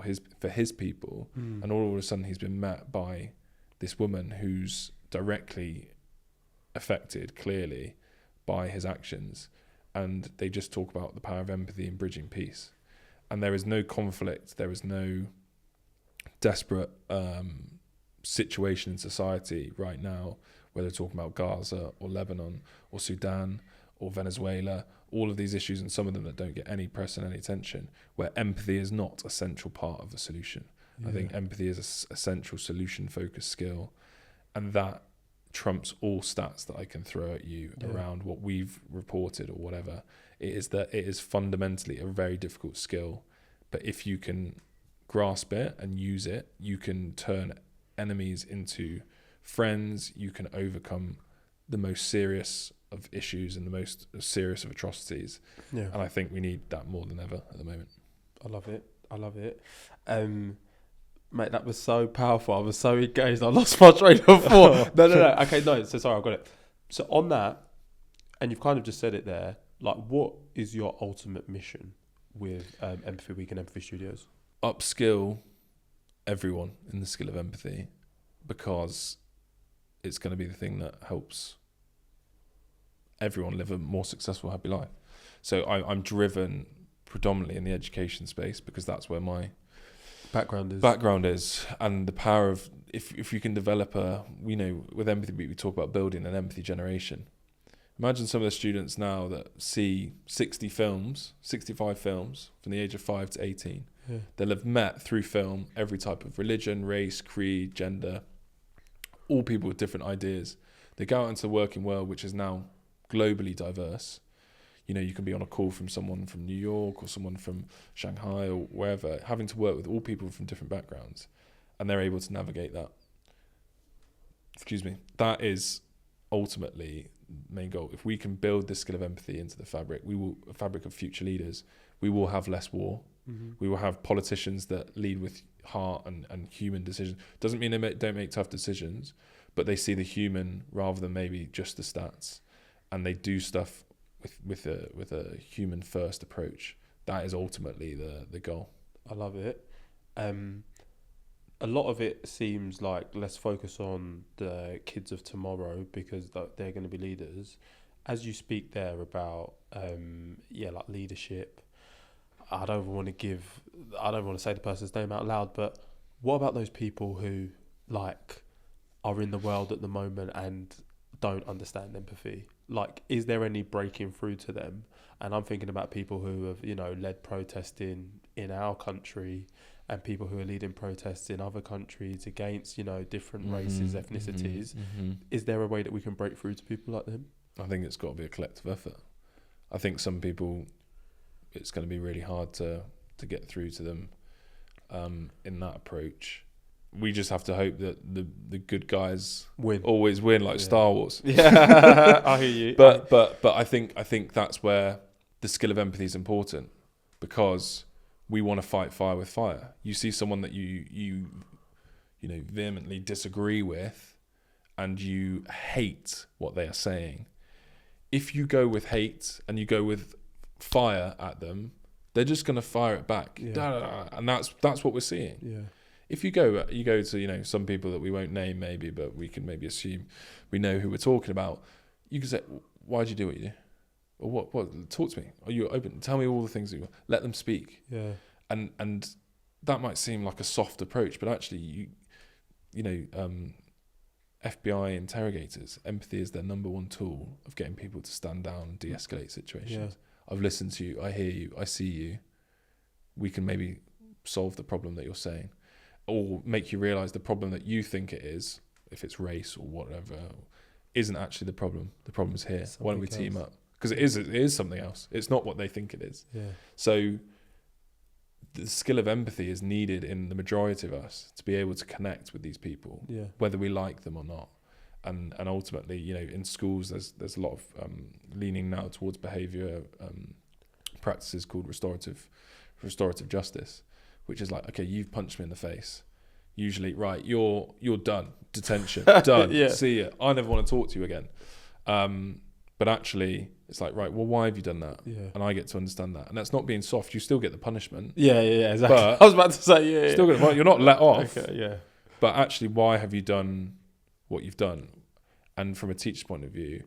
his people. And all of a sudden he's been met by this woman who's directly affected clearly by his actions, and they just talk about the power of empathy and bridging peace. And there is no conflict, there is no desperate situation in society right now, whether they're talking about Gaza or Lebanon or Sudan or Venezuela, all of these issues, and some of them that don't get any press and any attention, where empathy is not a central part of the solution. I think empathy is a central solution-focused skill, and that trumps all stats that I can throw at you around what we've reported or whatever. It is fundamentally a very difficult skill, but if you can grasp it and use it, you can turn enemies into friends, you can overcome the most serious of issues and the most serious of atrocities. And I think we need that more than ever at the moment. I love it. Mate, that was so powerful. I was so engaged. I lost my train of thought. No. Okay, no. So sorry, I've got it. So on that, and you've kind of just said it there, like, what is your ultimate mission with Empathy Week and Empathy Studios? Upskill everyone in the skill of empathy, because it's going to be the thing that helps everyone live a more successful, happy life. So I'm driven predominantly in the education space because that's where my background is, and the power of if you can develop with Empathy Week we talk about building an empathy generation. Imagine some of the students now that see 65 films from the age of 5 to 18. They'll have met through film every type of religion, race, creed, gender, all people with different ideas. They go out into the working world, which is now globally diverse. You can be on a call from someone from New York or someone from Shanghai or wherever, having to work with all people from different backgrounds, and they're able to navigate that. That is ultimately the main goal. If we can build this skill of empathy into the fabric, a fabric of future leaders, we will have less war. We will have politicians that lead with heart and human decisions. Doesn't mean they don't make tough decisions, but they see the human rather than maybe just the stats, and they do stuff with a human first approach. That is ultimately the goal. I love it. A lot of it seems like let's focus on the kids of tomorrow because they're going to be leaders. As you speak there about like leadership, I don't want to say the person's name out loud, but what about those people who like are in the world at the moment and don't understand empathy? Like, is there any breaking through to them? And I'm thinking about people who have, led protesting in our country and people who are leading protests in other countries against, different races, ethnicities. Is there a way that we can break through to people like them? I think it's got to be a collective effort. I think some people, it's going to be really hard to get through to them in that approach. We just have to hope that the good guys always win, like Star Wars. Yeah, I hear you. But I think that's where the skill of empathy is important, because we want to fight fire with fire. You see someone that you vehemently disagree with, and you hate what they are saying. If you go with hate and you go with fire at them, they're just going to fire it back, and that's what we're seeing. Yeah. If you go to some people that we won't name maybe, but we can maybe assume we know who we're talking about. You can say, "Why'd you do what you do?" Or what? Talk to me. Are you open? Tell me all the things that you want. Let them speak. Yeah. And that might seem like a soft approach, but actually, FBI interrogators, empathy is their number one tool of getting people to stand down and de-escalate situations. Yeah. I've listened to you. I hear you. I see you. We can maybe solve the problem that you're saying, or make you realise the problem that you think it is, if it's race or whatever, isn't actually the problem. The problem's here. Something Why don't we team up? Because it is something else. It's not what they think it is. Yeah. So the skill of empathy is needed in the majority of us to be able to connect with these people, whether we like them or not. And ultimately, you know, in schools, there's a lot of leaning now towards behaviour practices called restorative justice, which is like, okay, you've punched me in the face. Usually, right, you're done. Detention, done. Yeah. See ya. I never want to talk to you again. But actually, it's like, right, well, why have you done that? Yeah. And I get to understand that. And that's not being soft. You still get the punishment. Yeah, exactly. But I was about to say, yeah. Still get, well, you're not let off. Okay, yeah. But actually, why have you done what you've done? And from a teacher's point of view,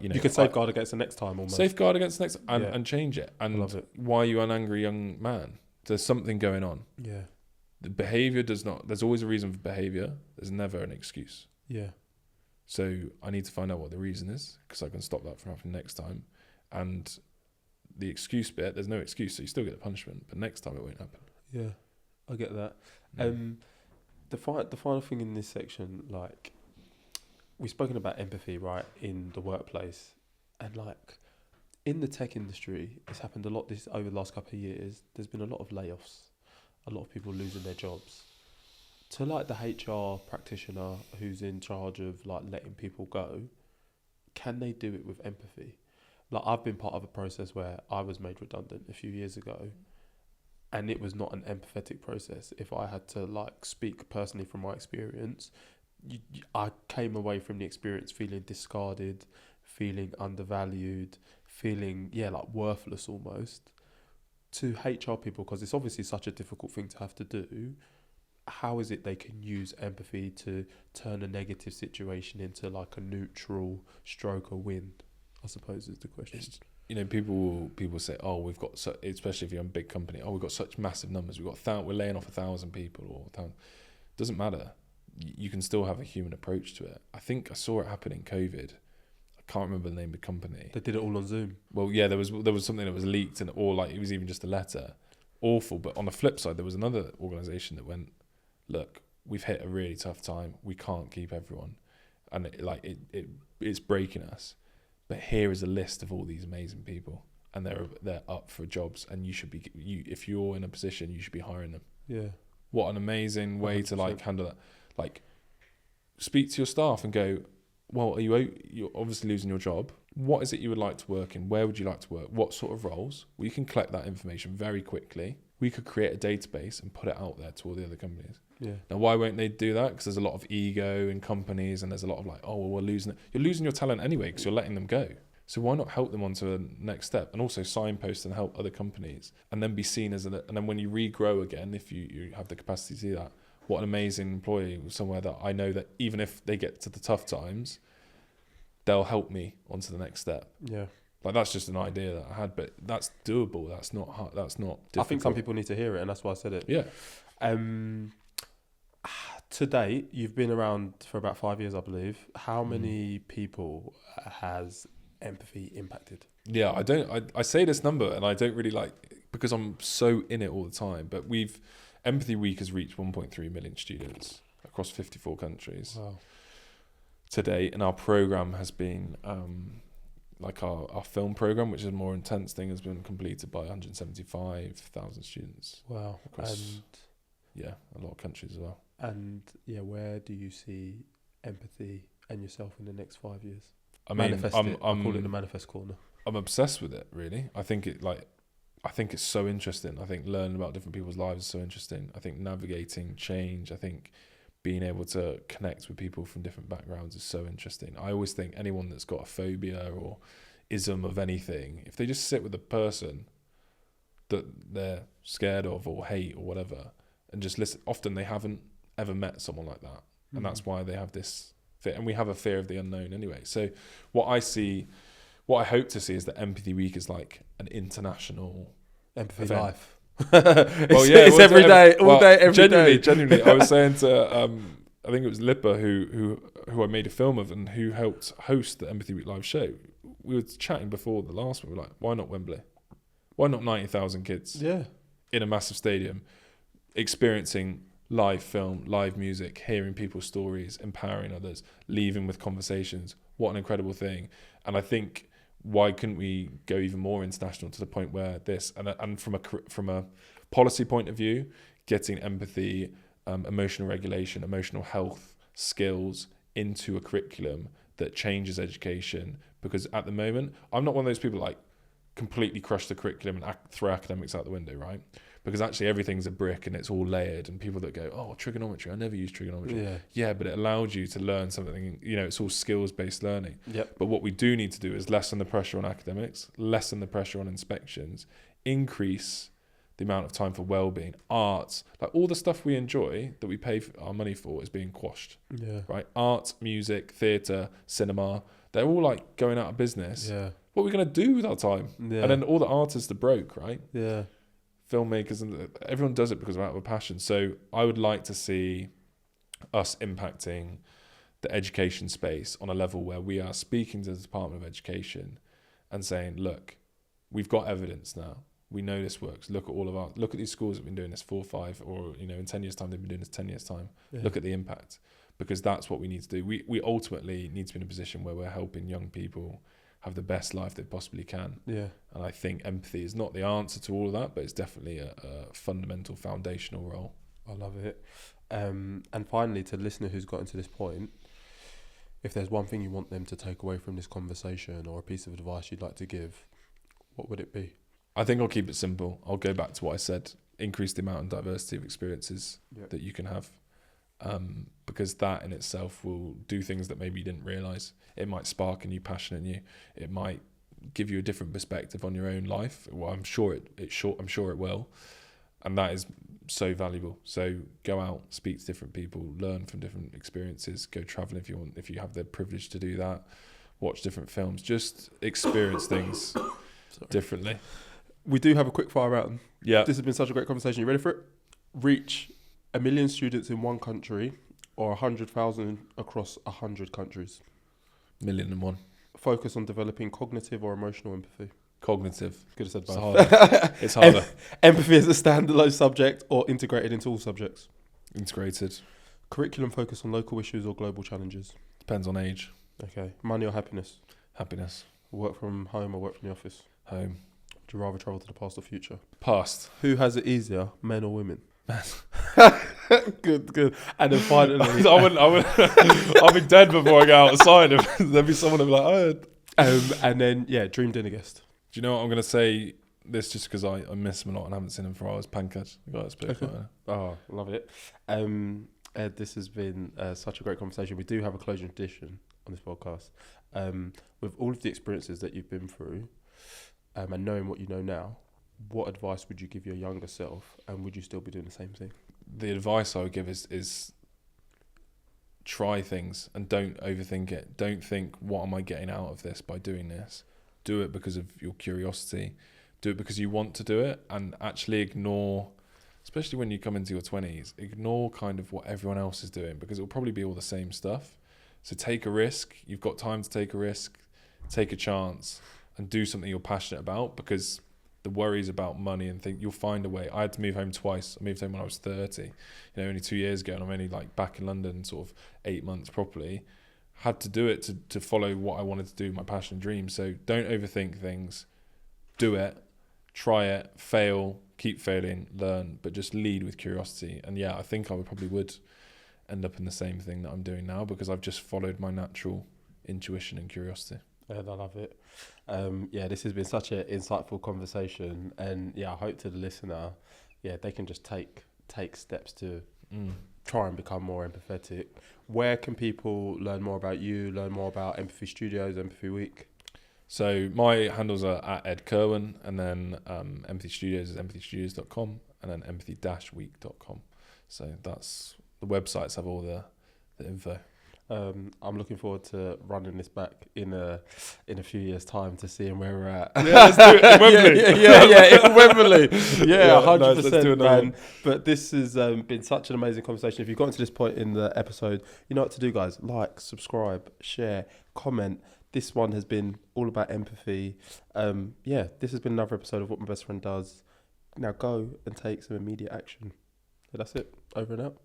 you could safeguard against the next time almost. Safeguard against the next and change it. And I love it. why are you an angry young man? There's something going on. Yeah. The behaviour does not, there's always a reason for behaviour. There's never an excuse. Yeah. So I need to find out what the reason is, because I can stop that from happening next time. And the excuse bit, there's no excuse, so you still get the punishment, but next time it won't happen. Yeah, I get that. Mm. The final thing in this section, like, we've spoken about empathy, right, in the workplace, and like in the tech industry, it's happened a lot over the last couple of years. There's been a lot of layoffs, a lot of people losing their jobs. To like the HR practitioner who's in charge of like letting people go, can they do it with empathy? Like, I've been part of a process where I was made redundant a few years ago, and it was not an empathetic process. If I had to like speak personally from my experience, I came away from the experience feeling discarded, feeling undervalued, feeling like worthless almost. To HR people, because it's obviously such a difficult thing to have to do, how is it they can use empathy to turn a negative situation into like a neutral stroke of wind, I suppose is the question. You know, people say, oh, we've got especially if you're in a big company, oh, we've got such massive numbers, we're laying off 1,000 people, or doesn't matter. You can still have a human approach to it. I think I saw it happen in COVID. I can't remember the name of the company. They did it all on Zoom. Well, yeah, there was something that was leaked, or like it was even just a letter. Awful. But on the flip side, there was another organisation that went, look, we've hit a really tough time. We can't keep everyone, and it's breaking us. But here is a list of all these amazing people, and they're up for jobs, and if you're in a position, you should be hiring them. Yeah. What an amazing way 100%. to like handle that. Like, speak to your staff and go, well, you're obviously losing your job. What is it you would like to work in? Where would you like to work? What sort of roles? We can collect that information very quickly. We could create a database and put it out there to all the other companies. Yeah. Now, why won't they do that? Because there's a lot of ego in companies, and there's a lot of like, oh, well, we're losing it. You're losing your talent anyway because you're letting them go. So why not help them onto the next step, and also signpost and help other companies, and then be seen as and then when you regrow again, if you have the capacity to do that, what an amazing employee somewhere that I know that even if they get to the tough times, they'll help me onto the next step. Yeah. Like, that's just an idea that I had, but that's doable. That's not hard. That's not difficult. I think some people need to hear it, and that's why I said it. Yeah. To date, you've been around for about 5 years, I believe. How many people has empathy impacted? Yeah, I say this number, and I don't really like, because I'm so in it all the time, but Empathy Week has reached 1.3 million students across 54 countries. Wow. Today, and our program has been like our film program, which is a more intense thing, has been completed by 175,000 students. Wow. Across, a lot of countries as well. And where do you see empathy and yourself in the next 5 years? I mean, manifest it. I call it the manifest corner. I'm obsessed with it, really. I think it's so interesting. I think learning about different people's lives is so interesting. I think navigating change, I think being able to connect with people from different backgrounds is so interesting. I always think anyone that's got a phobia or ism of anything, if they just sit with a person that they're scared of or hate or whatever, and just listen, often they haven't ever met someone like that. And that's why they have this fear. And we have a fear of the unknown anyway. So what I hope to see is that Empathy Week is like an international empathy event. life. It's every day, all day, every day. Genuinely, I was saying to I think it was Lippa who I made a film of and who helped host the Empathy Week live show. We were chatting before the last one. We were like, why not Wembley? Why not 90,000 kids? Yeah, in a massive stadium, experiencing live film, live music, hearing people's stories, empowering others, leaving with conversations. What an incredible thing! And I think, why couldn't we go even more international to the point where this, and from a policy point of view, getting empathy, emotional regulation, emotional health skills into a curriculum that changes education. Because at the moment, I'm not one of those people like completely crush the curriculum and throw academics out the window, right? Because actually everything's a brick and it's all layered, and people that go, oh, trigonometry, I never use trigonometry. Yeah, but it allowed you to learn something, it's all skills-based learning. Yep. But what we do need to do is lessen the pressure on academics, lessen the pressure on inspections, increase the amount of time for well-being, arts, like all the stuff we enjoy that we pay our money for is being quashed, right? Art, music, theatre, cinema, they're all like going out of business. Yeah. What are we going to do with our time? Yeah. And then all the artists are broke, right? Yeah. Filmmakers, and everyone does it because of out of a passion. So I would like to see us impacting the education space on a level where we are speaking to the Department of Education and saying, look, we've got evidence now. We know this works. Look at these schools that have been doing this 4 or 5, or in 10 years' time they've been doing this 10 years' time. Yeah. Look at the impact, because that's what we need to do. We ultimately need to be in a position where we're helping young people have the best life they possibly can. Yeah. And I think empathy is not the answer to all of that, but it's definitely a fundamental, foundational role. I love it. And finally, to the listener who's gotten to this point, if there's one thing you want them to take away from this conversation or a piece of advice you'd like to give, what would it be? I think I'll keep it simple. I'll go back to what I said. Increase the amount and diversity of experiences that you can have. Because that in itself will do things that maybe you didn't realise. It might spark a new passion in you. It might give you a different perspective on your own life. Well, I'm sure it will, and that is so valuable. So go out, speak to different people, learn from different experiences. Go travelling if you want, if you have the privilege to do that. Watch different films. Just experience things differently. We do have a quick fire round. Yeah. This has been such a great conversation. You ready for it? Reach 1 million students in one country, or 100,000 across 100 countries. 1,000,001. Focus on developing cognitive or emotional empathy. Cognitive. Could have said both. It's harder. Empathy as a standalone subject or integrated into all subjects. Integrated. Curriculum focus on local issues or global challenges. Depends on age. Okay. Money or happiness. Happiness. Work from home or work from the office. Home. Would you rather travel to the past or future? Past. Who has it easier, men or women? Good. And then finally, I wouldn't. I'll be dead before I go outside. There'd be someone who'd be like, oh. And then dream dinner guest. Do you know what I'm going to say? This just because I miss him a lot and haven't seen him for hours. Pankaj, the guy that's played Quickfire. Oh, love it. Ed, this has been such a great conversation. We do have a closing tradition on this podcast. With all of the experiences that you've been through, and knowing what you know now, what advice would you give your younger self, and would you still be doing the same thing? The advice I would give is try things and don't overthink it. Don't think, what am I getting out of this by doing this? Do it because of your curiosity. Do it because you want to do it, and actually ignore, especially when you come into your 20s, ignore kind of what everyone else is doing, because it'll probably be all the same stuff. So take a risk. You've got time to take a risk. Take a chance and do something you're passionate about, because the worries about money and think you'll find a way. I had to move home twice. I moved home when I was 30, only 2 years ago, and I'm only like back in London sort of 8 months properly. Had to do it to follow what I wanted to do, my passion and dream. So don't overthink things. Do it. Try it. Fail. Keep failing. Learn. But just lead with curiosity. And yeah, I think I would end up in the same thing that I'm doing now, because I've just followed my natural intuition and curiosity. I love it. This has been such an insightful conversation, and I hope to the listener, they can just take steps to try and become more empathetic. Where can people learn more about you, learn more about Empathy Studios, Empathy Week? So my handles are at Ed Kirwan, and then Empathy Studios is empathystudios.com, and then empathy-week.com. So that's the websites have all the info. I'm looking forward to running this back in a few years' time to seeing where we're at. Yeah, let's do it in Wembley. In Wembley. 100%. Nice, let's do man. But this has been such an amazing conversation. If you've gotten to this point in the episode, you know what to do, guys. Like, subscribe, share, comment. This one has been all about empathy. This has been another episode of What My Best Friend Does. Now go and take some immediate action. So that's it. Over and out.